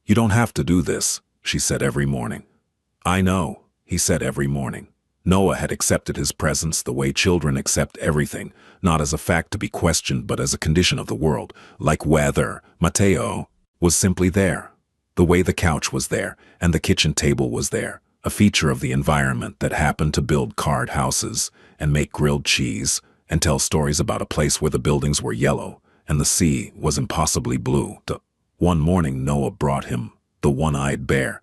You don't have to do this, she said every morning. I know, he said every morning. Noah had accepted his presence the way children accept everything, not as a fact to be questioned but as a condition of the world, like weather. Mateo was simply there, the way the couch was there and the kitchen table was there, a feature of the environment that happened to build card houses and make grilled cheese and tell stories about a place where the buildings were yellow and the sea was impossibly blue. One morning Noah brought him the one-eyed bear.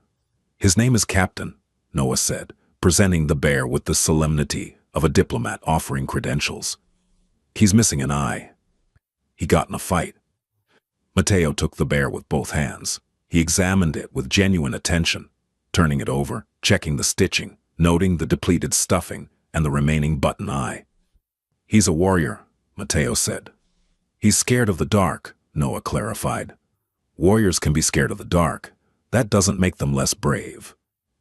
His name is Captain, Noah said, presenting the bear with the solemnity of a diplomat offering credentials. He's missing an eye. He got in a fight. Mateo took the bear with both hands. He examined it with genuine attention, turning it over, checking the stitching, noting the depleted stuffing and the remaining button eye. He's a warrior, Mateo said. He's scared of the dark, Noah clarified. Warriors can be scared of the dark. That doesn't make them less brave.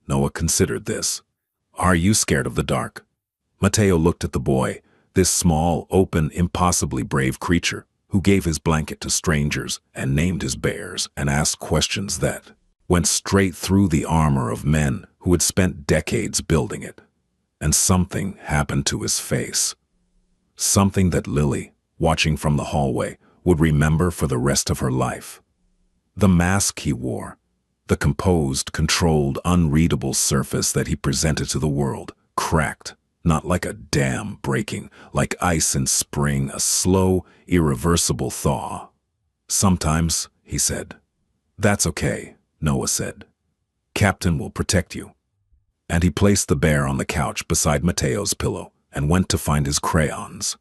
Noah considered this. Are you scared of the dark? Mateo looked at the boy, this small, open, impossibly brave creature who gave his blanket to strangers and named his bears and asked questions that went straight through the armor of men who had spent decades building it. And something happened to his face. Something that Lily, watching from the hallway, would remember for the rest of her life. The mask he wore, the composed, controlled, unreadable surface that he presented to the world, cracked, not like a dam breaking, like ice in spring, a slow, irreversible thaw. Sometimes, he said. That's okay, Noah said. Captain will protect you. And he placed the bear on the couch beside Mateo's pillow and went to find his crayons.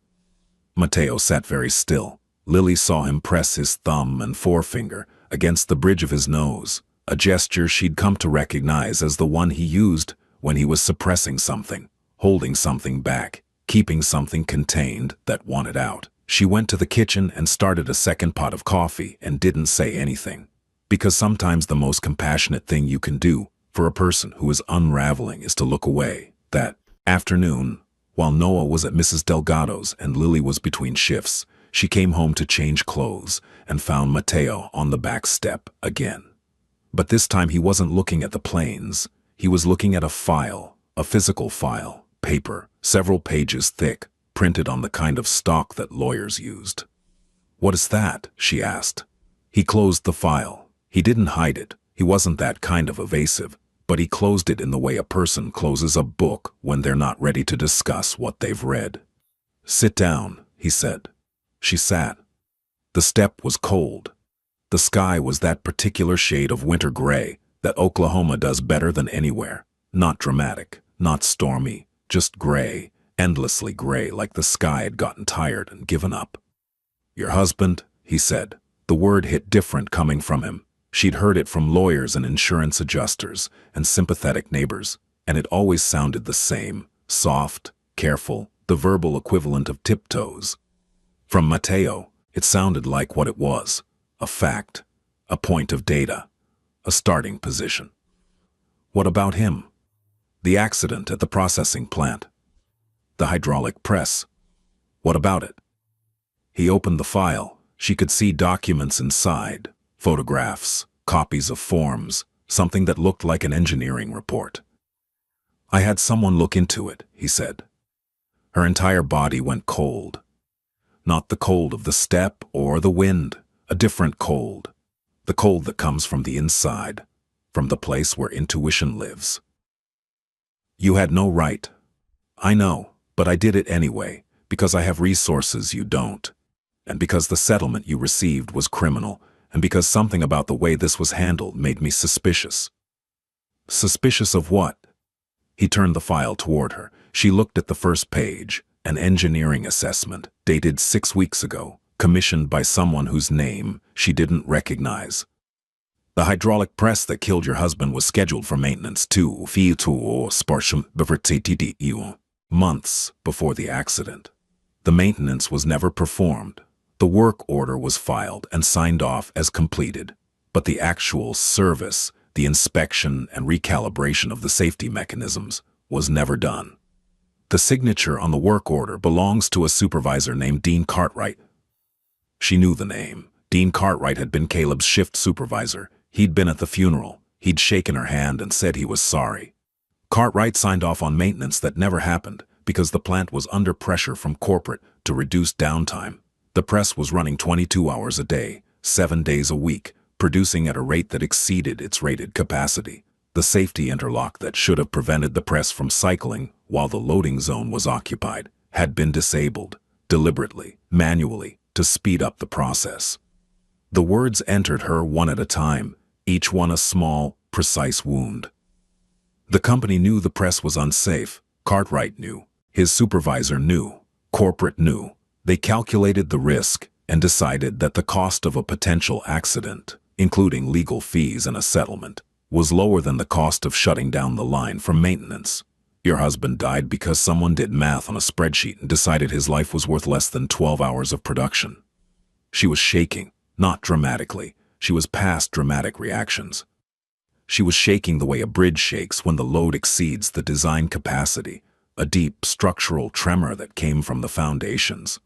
Mateo sat very still. Lily saw him press his thumb and forefinger against the bridge of his nose, a gesture she'd come to recognize as the one he used when he was suppressing something, holding something back, keeping something contained that wanted out. She went to the kitchen and started a second pot of coffee and didn't say anything, because sometimes the most compassionate thing you can do for a person who is unraveling is to look away. That afternoon, while Noah was at Mrs. Delgado's and Lily was between shifts, she came home to change clothes and found Mateo on the back step again. But this time he wasn't looking at the planes. He was looking at a file, a physical file, paper, several pages thick, printed on the kind of stock that lawyers used. "What is that?" she asked. He closed the file. He didn't hide it. He wasn't that kind of evasive, but he closed it in the way a person closes a book when they're not ready to discuss what they've read. "Sit down," he said. She sat. The step was cold. The sky was that particular shade of winter gray that Oklahoma does better than anywhere. Not dramatic, not stormy, just gray, endlessly gray, like the sky had gotten tired and given up. "Your husband," he said. The word hit different coming from him. She'd heard it from lawyers and insurance adjusters and sympathetic neighbors, and it always sounded the same, soft, careful, the verbal equivalent of tiptoes. From Mateo, it sounded like what it was, a fact, a point of data, a starting position. What about him? The accident at the processing plant. The hydraulic press. What about it? He opened the file. She could see documents inside, photographs, copies of forms, something that looked like an engineering report. "I had someone look into it," he said. Her entire body went cold. Not the cold of the steppe or the wind, a different cold. The cold that comes from the inside, from the place where intuition lives. "You had no right." "I know, but I did it anyway, because I have resources you don't. And because the settlement you received was criminal, and because something about the way this was handled made me suspicious." "Suspicious of what?" He turned the file toward her. She looked at the first page, an engineering assessment, dated 6 weeks ago, commissioned by someone whose name she didn't recognize. "The hydraulic press that killed your husband was scheduled for maintenance months before the accident. The maintenance was never performed. The work order was filed and signed off as completed, but the actual service, the inspection and recalibration of the safety mechanisms, was never done. The signature on the work order belongs to a supervisor named Dean Cartwright." She knew the name. Dean Cartwright had been Caleb's shift supervisor. He'd been at the funeral. He'd shaken her hand and said he was sorry. Cartwright signed off on maintenance that never happened because the plant was under pressure from corporate to reduce downtime. The press was running 22 hours a day, 7 days a week, producing at a rate that exceeded its rated capacity. The safety interlock that should have prevented the press from cycling while the loading zone was occupied had been disabled, deliberately, manually, to speed up the process. The words entered her one at a time, each one a small, precise wound. The company knew the press was unsafe. Cartwright knew. His supervisor knew. Corporate knew. They calculated the risk and decided that the cost of a potential accident, including legal fees and a settlement, was lower than the cost of shutting down the line for maintenance. Your husband died because someone did math on a spreadsheet and decided his life was worth less than 12 hours of production. She was shaking, not dramatically. She was past dramatic reactions. She was shaking the way a bridge shakes when the load exceeds the design capacity, a deep structural tremor that came from the foundations.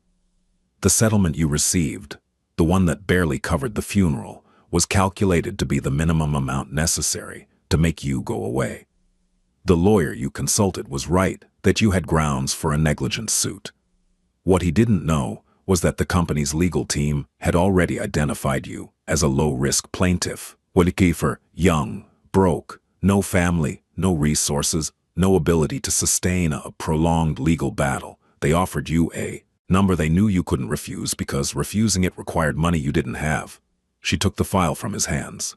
The settlement you received, the one that barely covered the funeral, was calculated to be the minimum amount necessary to make you go away. The lawyer you consulted was right that you had grounds for a negligence suit. What he didn't know was that the company's legal team had already identified you as a low-risk plaintiff. For young, broke, no family, no resources, no ability to sustain a prolonged legal battle. They offered you a number they knew you couldn't refuse because refusing it required money you didn't have. She took the file from his hands.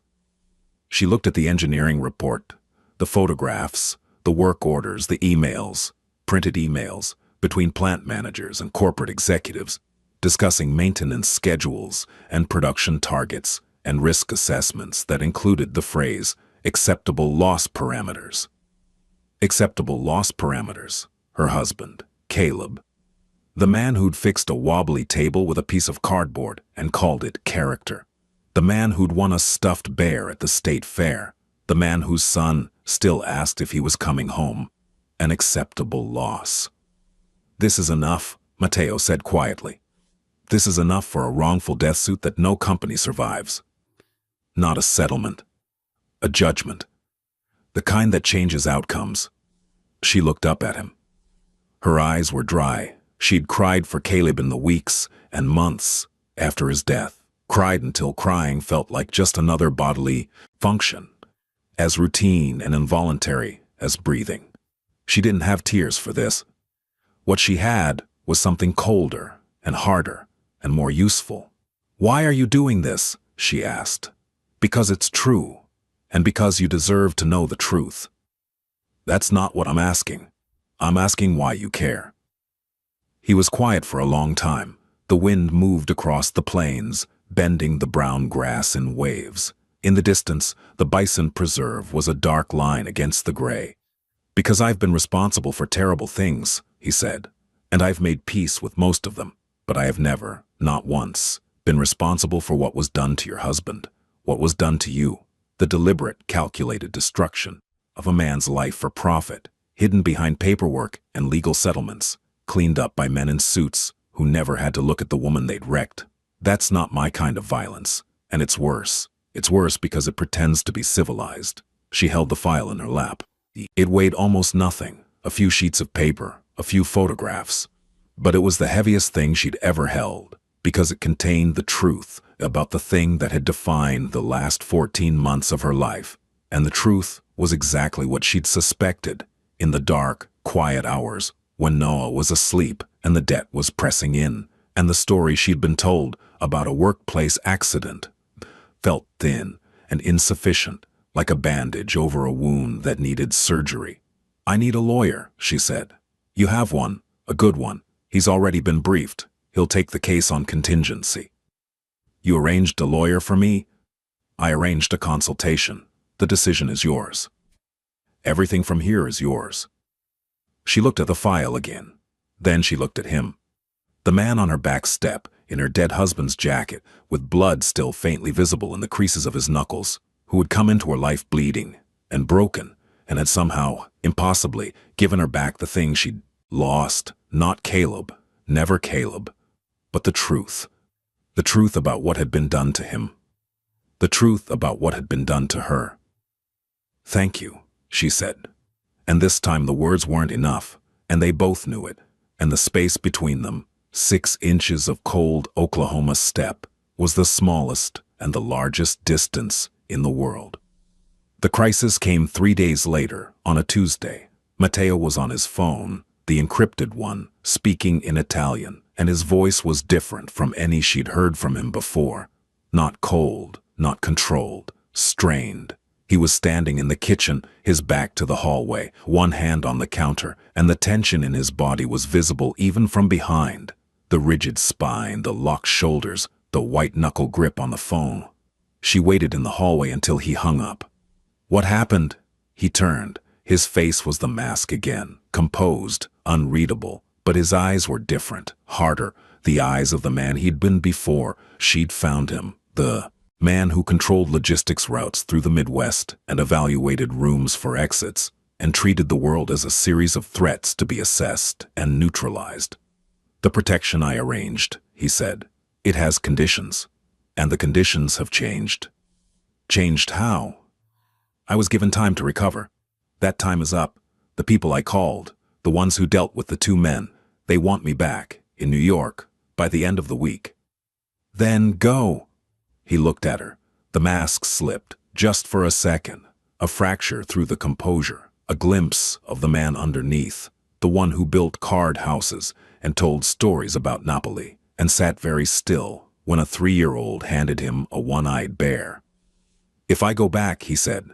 She looked at the engineering report, the photographs, the work orders, the emails, printed emails between plant managers and corporate executives, discussing maintenance schedules and production targets and risk assessments that included the phrase acceptable loss parameters. Acceptable loss parameters. Her husband, Caleb, the man who'd fixed a wobbly table with a piece of cardboard and called it character. The man who'd won a stuffed bear at the state fair. The man whose son still asked if he was coming home. An acceptable loss. This is enough, Mateo said quietly. This is enough for a wrongful death suit that no company survives. Not a settlement. A judgment. The kind that changes outcomes. She looked up at him. Her eyes were dry. She'd cried for Caleb in the weeks and months after his death. Cried until crying felt like just another bodily function, as routine and involuntary as breathing. She didn't have tears for this. What she had was something colder and harder and more useful. Why are you doing this? She asked. Because it's true, and because you deserve to know the truth. That's not what I'm asking. I'm asking why you care. He was quiet for a long time. The wind moved across the plains, bending the brown grass in waves. In the distance, the bison preserve was a dark line against the gray. Because I've been responsible for terrible things, he said, and I've made peace with most of them, but I have never, not once, been responsible for what was done to your husband, what was done to you, the deliberate, calculated destruction of a man's life for profit, hidden behind paperwork and legal settlements, cleaned up by men in suits who never had to look at the woman they'd wrecked. That's not my kind of violence, and it's worse. It's worse because it pretends to be civilized. She held the file in her lap. It weighed almost nothing, a few sheets of paper, a few photographs. But it was the heaviest thing she'd ever held, because it contained the truth about the thing that had defined the last 14 months of her life. And the truth was exactly what she'd suspected in the dark, quiet hours when Noah was asleep and the debt was pressing in, and the story she'd been told about a workplace accident felt thin and insufficient, like a bandage over a wound that needed surgery. I need a lawyer, she said. You have one, a good one. He's already been briefed. He'll take the case on contingency. You arranged a lawyer for me? I arranged a consultation. The decision is yours. Everything from here is yours. She looked at the file again. Then she looked at him. The man on her back step, in her dead husband's jacket, with blood still faintly visible in the creases of his knuckles, who had come into her life bleeding and broken and had somehow, impossibly, given her back the thing she'd lost. Not Caleb, never Caleb, but the truth. The truth about what had been done to him. The truth about what had been done to her. Thank you, she said. And this time the words weren't enough, and they both knew it, and the space between them, 6 inches of cold Oklahoma steppe, was the smallest and the largest distance in the world. The crisis came 3 days later, on a Tuesday. Mateo was on his phone, the encrypted one, speaking in Italian, and his voice was different from any she'd heard from him before. Not cold, not controlled, strained. He was standing in the kitchen, his back to the hallway, one hand on the counter, and the tension in his body was visible even from behind. The rigid spine, the locked shoulders, the white-knuckle grip on the phone. She waited in the hallway until he hung up. "What happened?" He turned. His face was the mask again, composed, unreadable, but his eyes were different, harder, the eyes of the man he'd been before she'd found him, the man who controlled logistics routes through the Midwest and evaluated rooms for exits, and treated the world as a series of threats to be assessed and neutralized. "The protection I arranged," he said, "it has conditions, and the conditions have changed." "Changed how?" "I was given time to recover. That time is up. The people I called, the ones who dealt with the two men, they want me back, in New York, by the end of the week." "Then go." He looked at her. The mask slipped, just for a second. A fracture through the composure, a glimpse of the man underneath, the one who built card houses and told stories about Napoli, and sat very still when a 3-year-old handed him a one-eyed bear. "If I go back," he said,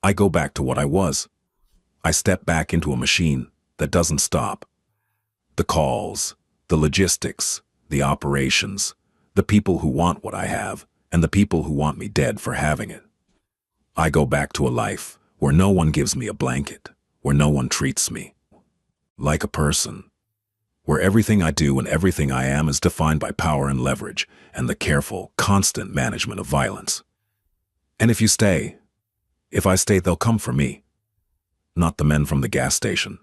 "I go back to what I was. I step back into a machine that doesn't stop. The calls, the logistics, the operations, the people who want what I have, and the people who want me dead for having it. I go back to a life where no one gives me a blanket, where no one treats me like a person, where everything I do and everything I am is defined by power and leverage and the careful, constant management of violence. And if I stay, they'll come for me. Not the men from the gas station.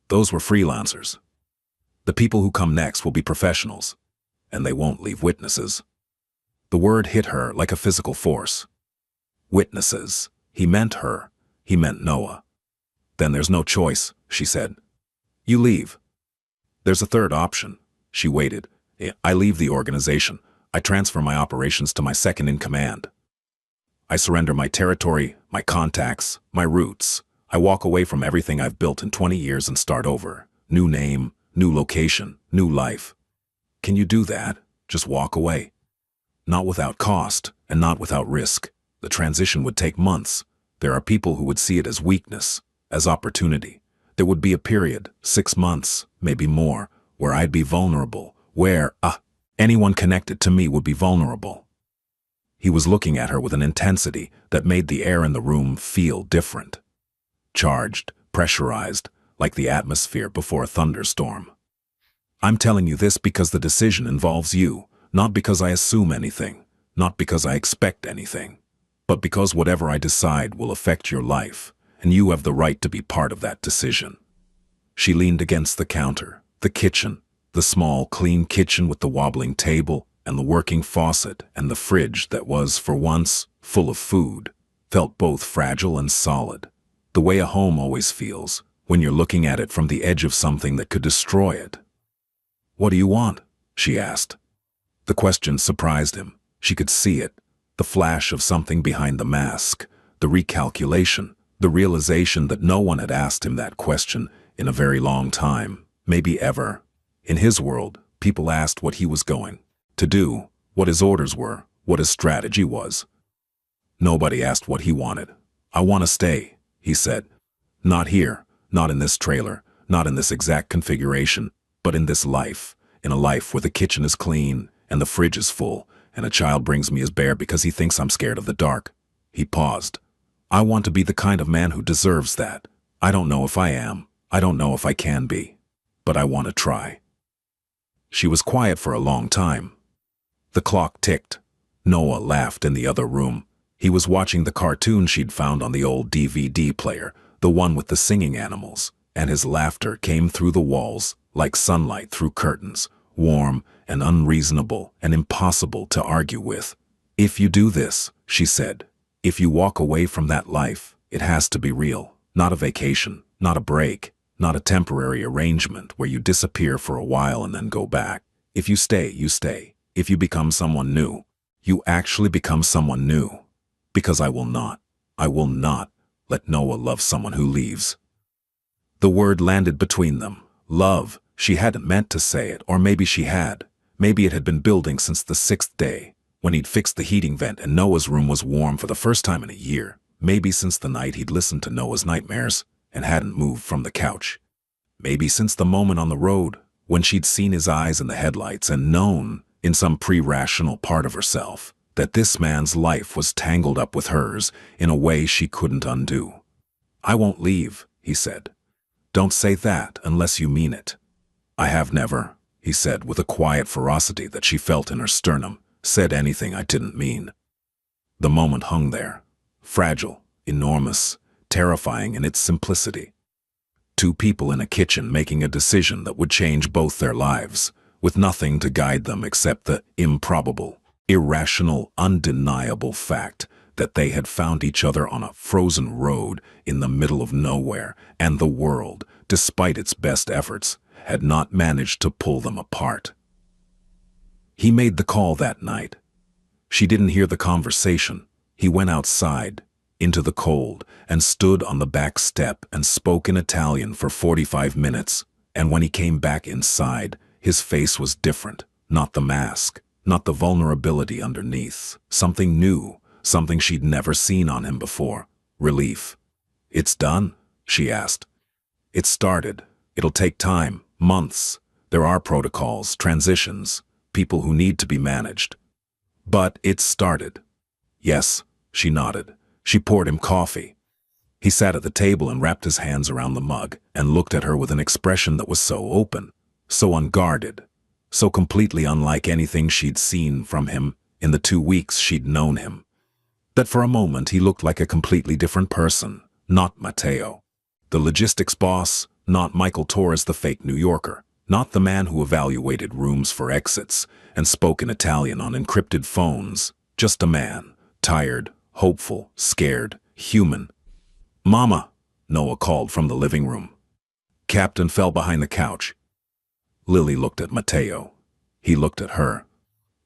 Those were freelancers. The people who come next will be professionals, and they won't leave witnesses." The word hit her like a physical force. Witnesses. He meant her. He meant Noah. "Then there's no choice," she said. "You leave." "There's a third option." She waited. "I leave the organization. I transfer my operations to my second-in-command. I surrender my territory, my contacts, my roots. I walk away from everything I've built in 20 years and start over. New name, new location, new life." "Can you do that? Just walk away?" "Not without cost, and not without risk. The transition would take months. There are people who would see it as weakness, as opportunity. There would be a period, 6 months, maybe more, where I'd be vulnerable, where, anyone connected to me would be vulnerable." He was looking at her with an intensity that made the air in the room feel different. Charged, pressurized, like the atmosphere before a thunderstorm. "I'm telling you this because the decision involves you, not because I assume anything, not because I expect anything, but because whatever I decide will affect your life, and you have the right to be part of that decision." She leaned against the counter, the kitchen, the small, clean kitchen with the wobbling table and the working faucet and the fridge that was, for once, full of food, felt both fragile and solid, the way a home always feels when you're looking at it from the edge of something that could destroy it. "What do you want?" she asked. The question surprised him. She could see it, the flash of something behind the mask, the recalculation, the realization that no one had asked him that question in a very long time, maybe ever. In his world, people asked what he was going to do, what his orders were, what his strategy was. Nobody asked what he wanted. "I want to stay," he said. "Not here, not in this trailer, not in this exact configuration, but in this life, in a life where the kitchen is clean and the fridge is full, and a child brings me his bear because he thinks I'm scared of the dark." He paused. "I want to be the kind of man who deserves that. I don't know if I am. I don't know if I can be. But I want to try." She was quiet for a long time. The clock ticked. Noah laughed in the other room. He was watching the cartoon she'd found on the old DVD player, the one with the singing animals, and his laughter came through the walls like sunlight through curtains, warm and unreasonable and impossible to argue with. "If you do this," she said, "if you walk away from that life, it has to be real, not a vacation, not a break, not a temporary arrangement where you disappear for a while and then go back. If you stay, you stay. If you become someone new, you actually become someone new. Because I will not let Noah love someone who leaves." The word landed between them. Love. She hadn't meant to say it, or maybe she had. Maybe it had been building since the 6th day, when he'd fixed the heating vent and Noah's room was warm for the first time in a year. Maybe since the night he'd listened to Noah's nightmares and hadn't moved from the couch. Maybe since the moment on the road when she'd seen his eyes in the headlights and known, in some pre-rational part of herself, that this man's life was tangled up with hers in a way she couldn't undo. "I won't leave," he said. "Don't say that unless you mean it." "I have never," he said with a quiet ferocity that she felt in her sternum, "said anything I didn't mean." The moment hung there, fragile, enormous, terrifying in its simplicity. Two people in a kitchen making a decision that would change both their lives, with nothing to guide them except the improbable, irrational, undeniable fact that they had found each other on a frozen road in the middle of nowhere, and the world, despite its best efforts, had not managed to pull them apart. He made the call that night. She didn't hear the conversation. He went outside, into the cold, and stood on the back step and spoke in Italian for 45 minutes, and when he came back inside, his face was different, not the mask, not the vulnerability underneath, something new, something she'd never seen on him before. Relief. "It's done?" she asked. "It started. It'll take time, months. There are protocols, transitions, people who need to be managed. But it's started." "Yes," she nodded. She poured him coffee. He sat at the table and wrapped his hands around the mug and looked at her with an expression that was so open, so unguarded, so completely unlike anything she'd seen from him in the 2 weeks she'd known him, that for a moment he looked like a completely different person, not Matteo, the logistics boss, not Michael Torres, the fake New Yorker, not the man who evaluated rooms for exits and spoke in Italian on encrypted phones, just a man, tired, hopeful, scared, human. "Mama," Noah called from the living room. Captain fell behind the couch. Lily looked at Matteo. He looked at her.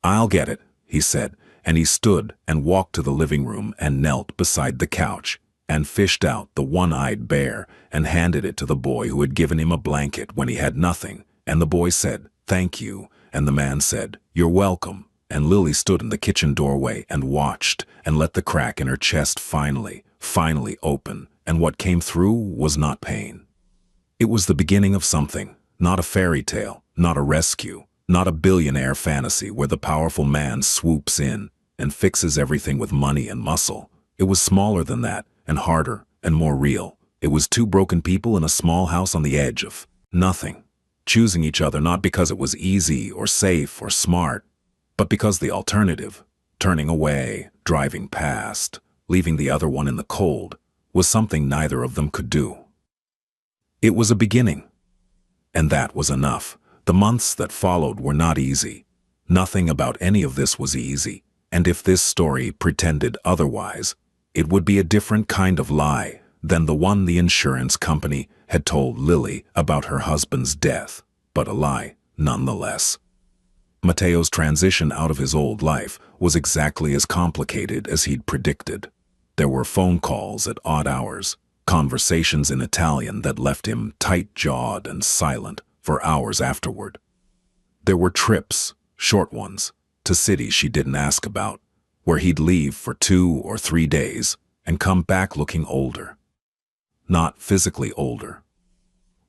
"I'll get it," he said, and he stood and walked to the living room and knelt beside the couch and fished out the one-eyed bear and handed it to the boy who had given him a blanket when he had nothing, and the boy said, "Thank you," and the man said, "You're welcome," and Lily stood in the kitchen doorway and watched and let the crack in her chest finally open, and what came through was not pain. It was the beginning of something, not a fairy tale, not a rescue, not a billionaire fantasy where the powerful man swoops in and fixes everything with money and muscle. It was smaller than that, and harder, and more real. It was two broken people in a small house on the edge of nothing, choosing each other not because it was easy or safe or smart, but because the alternative, turning away, driving past, leaving the other one in the cold, was something neither of them could do. It was a beginning, and that was enough. The months that followed were not easy. Nothing about any of this was easy, and if this story pretended otherwise, it would be a different kind of lie than the one the insurance company had told Lily about her husband's death, but a lie nonetheless. Matteo's transition out of his old life was exactly as complicated as he'd predicted. There were phone calls at odd hours, conversations in Italian that left him tight-jawed and silent for hours afterward. There were trips, short ones, to cities she didn't ask about, where he'd leave for 2 or 3 days and come back looking older. Not physically older.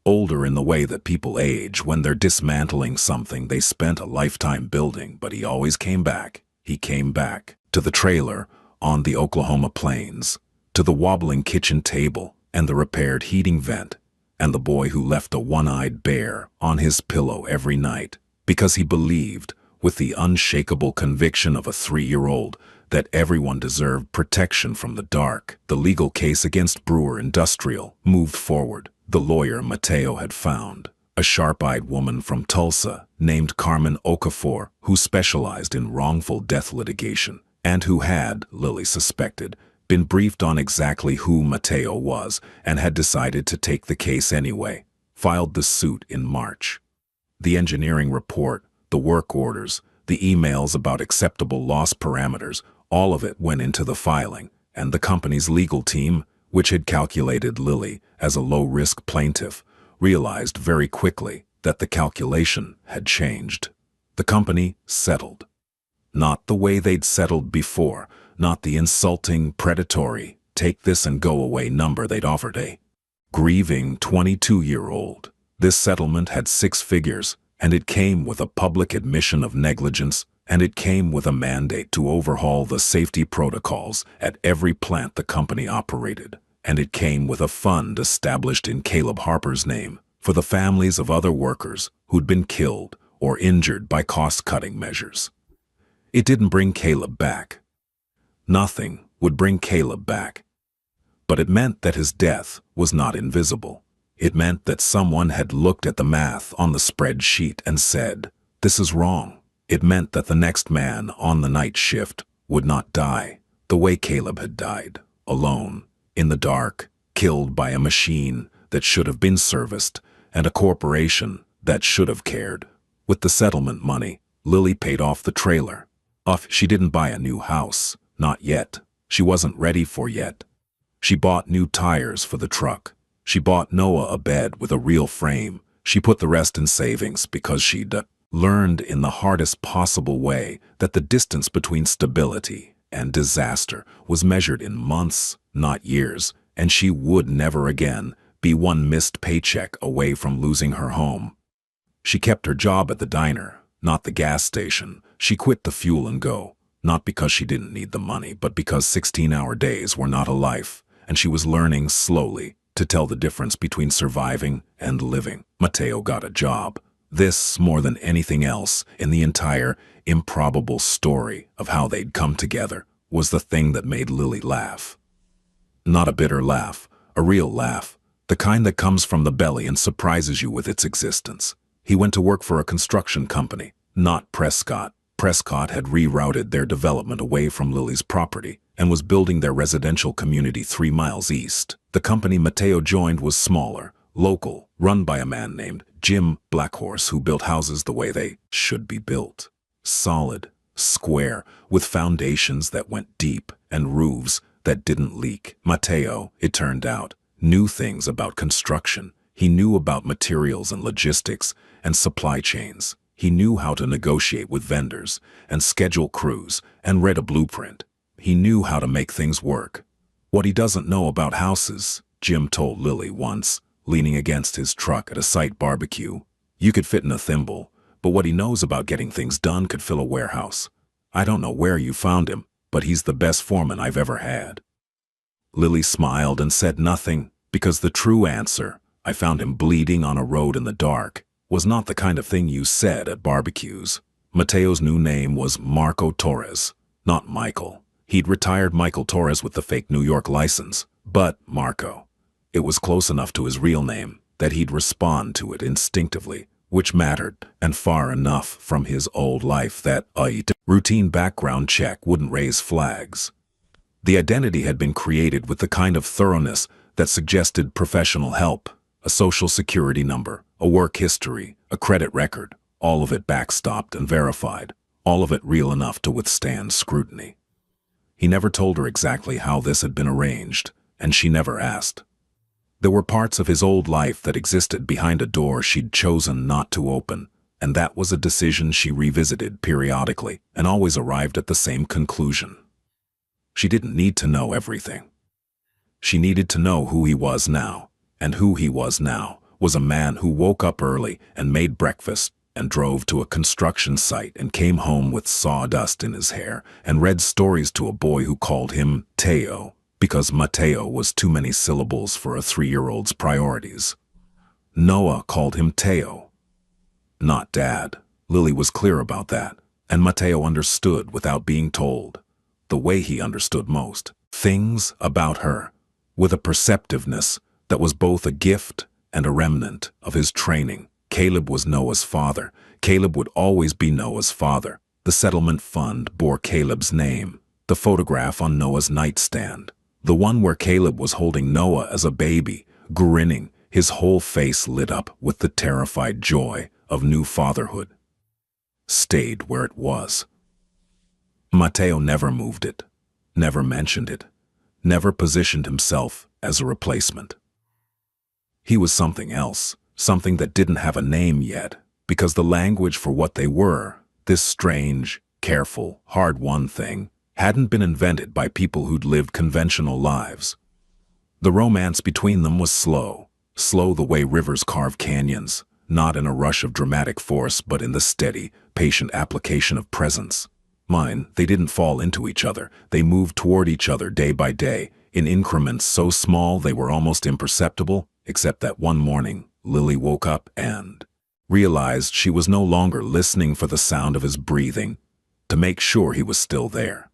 Older in the way that people age when they're dismantling something they spent a lifetime building, but he always came back. He came back to the trailer on the Oklahoma plains, to the wobbling kitchen table and the repaired heating vent, and the boy who left a one-eyed bear on his pillow every night, because he believed, with the unshakable conviction of a 3-year-old, that everyone deserved protection from the dark. The legal case against Brewer Industrial moved forward. The lawyer Matteo had found, a sharp-eyed woman from Tulsa named Carmen Okafor, who specialized in wrongful death litigation, and who had, Lily suspected, been briefed on exactly who Matteo was and had decided to take the case anyway, filed the suit in March. The engineering report, the work orders, the emails about acceptable loss parameters, all of it went into the filing, and the company's legal team, which had calculated Lily as a low-risk plaintiff, realized very quickly that the calculation had changed. The company settled. Not the way they'd settled before, not the insulting, predatory, take-this-and-go-away number they'd offered a grieving 22-year-old. This settlement had 6 figures, and it came with a public admission of negligence, and it came with a mandate to overhaul the safety protocols at every plant the company operated, and it came with a fund established in Caleb Harper's name for the families of other workers who'd been killed or injured by cost-cutting measures. It didn't bring Caleb back. Nothing would bring Caleb back. But it meant that his death was not invisible. It meant that someone had looked at the math on the spreadsheet and said, "This is wrong." It meant that the next man on the night shift would not die the way Caleb had died, alone, in the dark, killed by a machine that should have been serviced and a corporation that should have cared. With the settlement money, Lily paid off the trailer. She didn't buy a new house, not yet. She wasn't ready for yet. She bought new tires for the truck. She bought Noah a bed with a real frame. She put the rest in savings because she'd learned in the hardest possible way that the distance between stability and disaster was measured in months, not years, and she would never again be one missed paycheck away from losing her home. She kept her job at the diner, not the gas station. She quit the fuel and go, not because she didn't need the money, but because 16-hour days were not a life, and she was learning slowly to tell the difference between surviving and living. Mateo got a job. This, more than anything else in the entire improbable story of how they'd come together, was the thing that made Lily laugh. Not a bitter laugh, a real laugh, the kind that comes from the belly and surprises you with its existence. He went to work for a construction company, not Prescott. Prescott had rerouted their development away from Lily's property and was building their residential community 3 miles east. The company Mateo joined was smaller, local, run by a man named Jim Blackhorse, who built houses the way they should be built. Solid, square, with foundations that went deep and roofs that didn't leak. Mateo, it turned out, knew things about construction. He knew about materials and logistics and supply chains. He knew how to negotiate with vendors and schedule crews and read a blueprint. He knew how to make things work. What he doesn't know about houses, Jim told Lily once, leaning against his truck at a site barbecue. You could fit in a thimble, but what he knows about getting things done could fill a warehouse. I don't know where you found him, but he's the best foreman I've ever had. Lily smiled and said nothing, because the true answer, I found him bleeding on a road in the dark, was not the kind of thing you said at barbecues. Mateo's new name was Marco Torres, not Michael. He'd retired Michael Torres with the fake New York license, but Marco. It was close enough to his real name that he'd respond to it instinctively, which mattered, and far enough from his old life that a routine background check wouldn't raise flags. The identity had been created with the kind of thoroughness that suggested professional help, a social security number, a work history, a credit record, all of it backstopped and verified, all of it real enough to withstand scrutiny. He never told her exactly how this had been arranged, and she never asked. There were parts of his old life that existed behind a door she'd chosen not to open, and that was a decision she revisited periodically and always arrived at the same conclusion. She didn't need to know everything. She needed to know who he was now, and who he was now was a man who woke up early and made breakfast and drove to a construction site and came home with sawdust in his hair and read stories to a boy who called him Teo, because Mateo was too many syllables for a 3-year-old's priorities. Noah called him Teo, not Dad. Lily was clear about that, and Mateo understood without being told, the way he understood most things about her, with a perceptiveness that was both a gift and a remnant of his training. Caleb was Noah's father. Caleb would always be Noah's father. The settlement fund bore Caleb's name. The photograph on Noah's nightstand, the one where Caleb was holding Noah as a baby, grinning, his whole face lit up with the terrified joy of new fatherhood, stayed where it was. Mateo never moved it, never mentioned it, never positioned himself as a replacement. He was something else, something that didn't have a name yet, because the language for what they were, this strange, careful, hard-won thing, hadn't been invented by people who'd lived conventional lives. The romance between them was slow the way rivers carve canyons, not in a rush of dramatic force, but in the steady, patient application of presence. They didn't fall into each other. They moved toward each other day by day, in increments so small they were almost imperceptible, except that one morning, Lily woke up and realized she was no longer listening for the sound of his breathing, to make sure he was still there.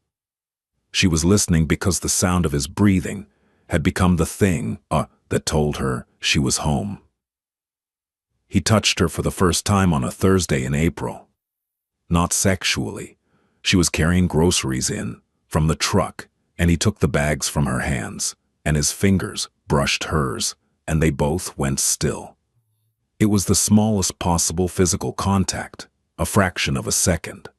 She was listening because the sound of his breathing had become the thing that told her she was home. He touched her for the first time on a Thursday in April. Not sexually. She was carrying groceries in from the truck, and he took the bags from her hands, and his fingers brushed hers, and they both went still. It was the smallest possible physical contact, a fraction of a second,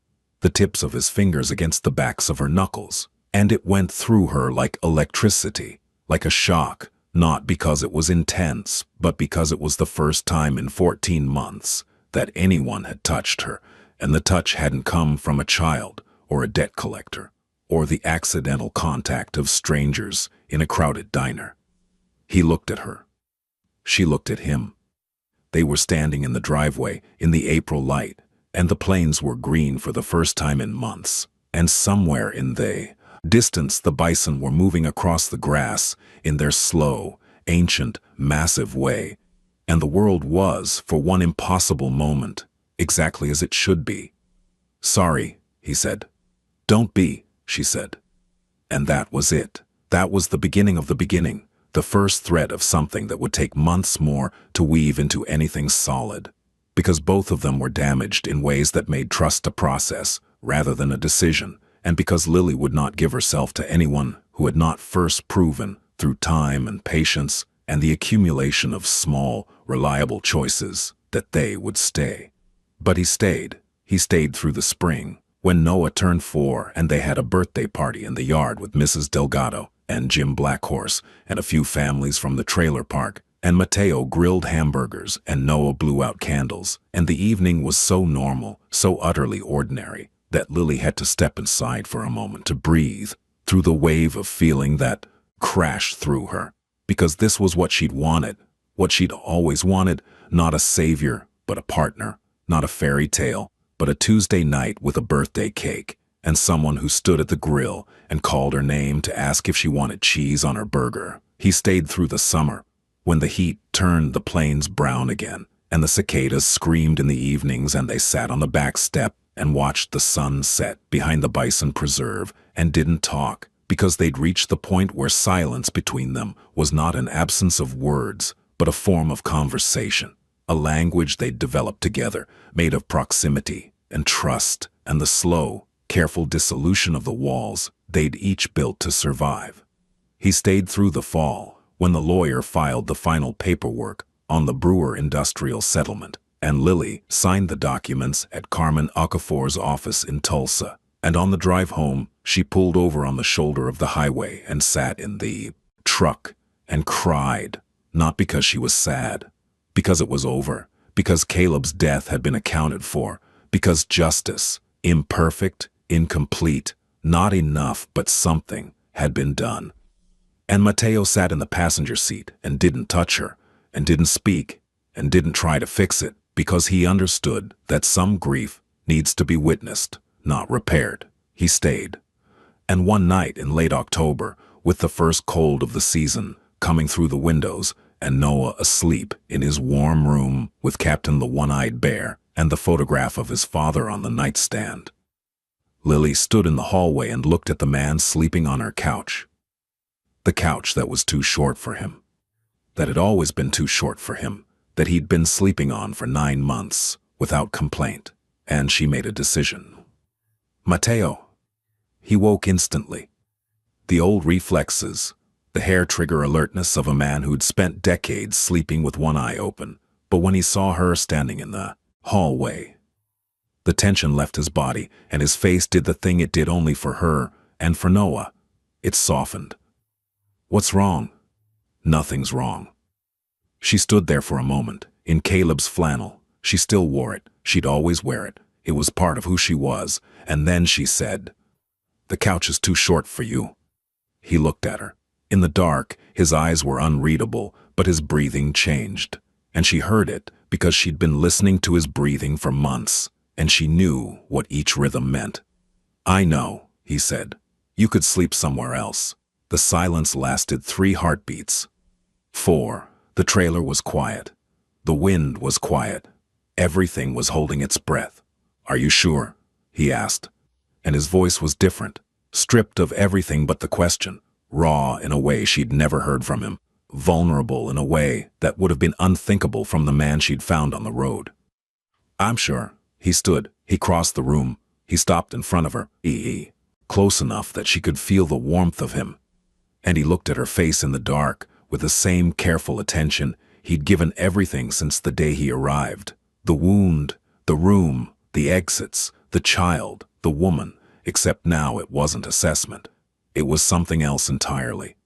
the tips of his fingers against the backs of her knuckles, and it went through her like electricity, like a shock, not because it was intense, but because it was the first time in 14 months that anyone had touched her, and the touch hadn't come from a child or a debt collector, or the accidental contact of strangers in a crowded diner. He looked at her. She looked at him. They were standing in the driveway in the April light, and the plains were green for the first time in months, and somewhere in the distance the bison were moving across the grass in their slow, ancient, massive way, and the world was, for one impossible moment, exactly as it should be. "Sorry," he said. "Don't be," she said. And that was it. That was the beginning of the beginning, the first thread of something that would take months more to weave into anything solid, because both of them were damaged in ways that made trust a process rather than a decision, and because Lily would not give herself to anyone who had not first proven, through time and patience and the accumulation of small, reliable choices, that they would stay. But he stayed. He stayed through the spring, when Noah turned 4 and they had a birthday party in the yard with Mrs. Delgado and Jim Blackhorse and a few families from the trailer park, and Mateo grilled hamburgers and Noah blew out candles, and the evening was so normal, so utterly ordinary, that Lily had to step inside for a moment to breathe through the wave of feeling that crashed through her, because this was what she'd wanted, what she'd always wanted, not a savior, but a partner, not a fairy tale, but a Tuesday night with a birthday cake, and someone who stood at the grill and called her name to ask if she wanted cheese on her burger. He stayed through the summer, when the heat turned the plains brown again, and the cicadas screamed in the evenings, and they sat on the back step and watched the sun set behind the bison preserve and didn't talk, because they'd reached the point where silence between them was not an absence of words, but a form of conversation, a language they'd developed together, made of proximity and trust and the slow, careful dissolution of the walls they'd each built to survive. He stayed through the fall, when the lawyer filed the final paperwork on the Brewer Industrial Settlement, and Lily signed the documents at Carmen Okafor's office in Tulsa. And on the drive home, she pulled over on the shoulder of the highway and sat in the truck and cried, not because she was sad, because it was over, because Caleb's death had been accounted for, because justice, imperfect, incomplete, not enough, but something, had been done. And Mateo sat in the passenger seat and didn't touch her, and didn't speak, and didn't try to fix it, because he understood that some grief needs to be witnessed, not repaired. He stayed. And one night in late October, with the first cold of the season coming through the windows, and Noah asleep in his warm room with Captain the One-Eyed Bear and the photograph of his father on the nightstand, Lily stood in the hallway and looked at the man sleeping on her couch. The couch that was too short for him, that had always been too short for him, that he'd been sleeping on for 9 months without complaint, and she made a decision. Mateo. He woke instantly. The old reflexes, the hair-trigger alertness of a man who'd spent decades sleeping with one eye open, but when he saw her standing in the hallway, the tension left his body, and his face did the thing it did only for her and for Noah. It softened. "What's wrong?" "Nothing's wrong." She stood there for a moment, in Caleb's flannel. She still wore it. She'd always wear it. It was part of who she was. And then she said, "The couch is too short for you." He looked at her. In the dark, his eyes were unreadable, but his breathing changed. And she heard it, because she'd been listening to his breathing for months, and she knew what each rhythm meant. "I know," he said. "You could sleep somewhere else." The silence lasted 3 heartbeats. 4. The trailer was quiet. The wind was quiet. Everything was holding its breath. "Are you sure?" he asked. And his voice was different, stripped of everything but the question, raw in a way she'd never heard from him, vulnerable in a way that would have been unthinkable from the man she'd found on the road. "I'm sure." He stood. He crossed the room. He stopped in front of her, close enough that she could feel the warmth of him. And he looked at her face in the dark with the same careful attention he'd given everything since the day he arrived. The wound, the room, the exits, the child, the woman, except now it wasn't assessment. It was something else entirely.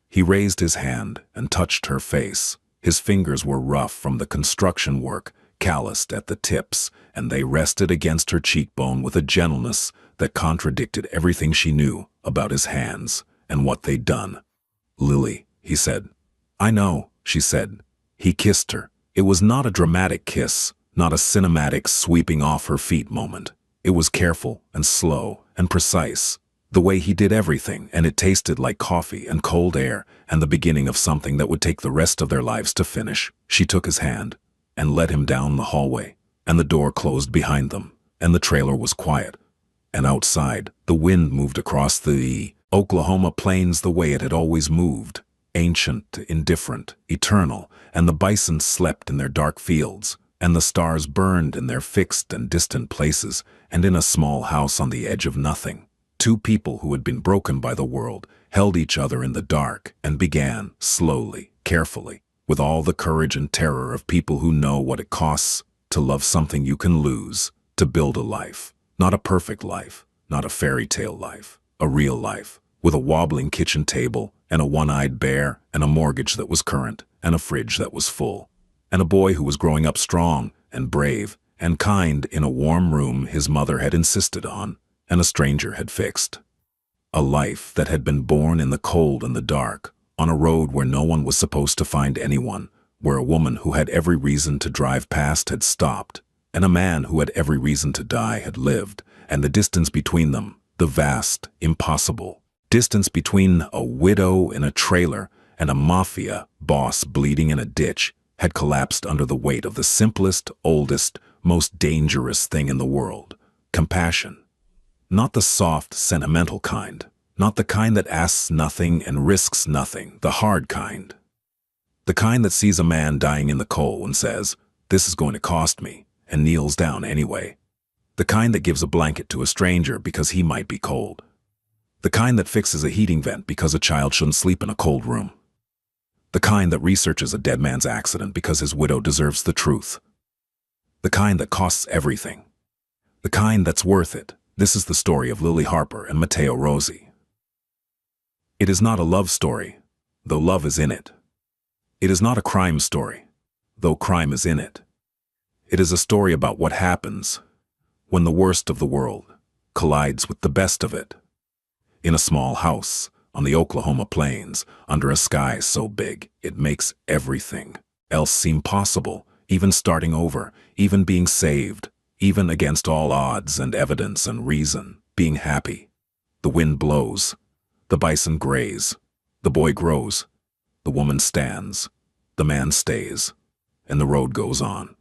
He raised his hand and touched her face. His fingers were rough from the construction work, calloused at the tips, and they rested against her cheekbone with a gentleness that contradicted everything she knew about his hands and what they'd done. "Lily," he said. "I know," she said. He kissed her. It was not a dramatic kiss, not a cinematic sweeping off her feet moment. It was careful and slow and precise, the way he did everything, and it tasted like coffee and cold air and the beginning of something that would take the rest of their lives to finish. She took his hand and led him down the hallway, and the door closed behind them, and the trailer was quiet. And outside, the wind moved across the Oklahoma plains the way it had always moved, ancient, indifferent, eternal, and the bison slept in their dark fields, and the stars burned in their fixed and distant places, and in a small house on the edge of nothing. 2 people who had been broken by the world held each other in the dark and began, slowly, carefully, with all the courage and terror of people who know what it costs to love something you can lose, to build a life. Not a perfect life, not a fairy tale life, a real life, with a wobbling kitchen table, and a one-eyed bear, and a mortgage that was current, and a fridge that was full, and a boy who was growing up strong and brave and kind in a warm room his mother had insisted on, and a stranger had fixed. A life that had been born in the cold and the dark, on a road where no one was supposed to find anyone, where a woman who had every reason to drive past had stopped, and a man who had every reason to die had lived, and the distance between them, the vast, impossible distance between a widow in a trailer and a mafia boss bleeding in a ditch, had collapsed under the weight of the simplest, oldest, most dangerous thing in the world: compassion. Not the soft, sentimental kind, not the kind that asks nothing and risks nothing, the hard kind. The kind that sees a man dying in the coal and says, "This is going to cost me," and kneels down anyway. The kind that gives a blanket to a stranger because he might be cold. The kind that fixes a heating vent because a child shouldn't sleep in a cold room. The kind that researches a dead man's accident because his widow deserves the truth. The kind that costs everything. The kind that's worth it. This is the story of Lily Harper and Matteo Rossi. It is not a love story, though love is in it. It is not a crime story, though crime is in it. It is a story about what happens when the worst of the world collides with the best of it. In a small house on the Oklahoma plains, under a sky so big it makes everything else seem possible, even starting over, even being saved, even against all odds and evidence and reason, being happy. The wind blows, the bison graze, the boy grows, the woman stands, the man stays, and the road goes on.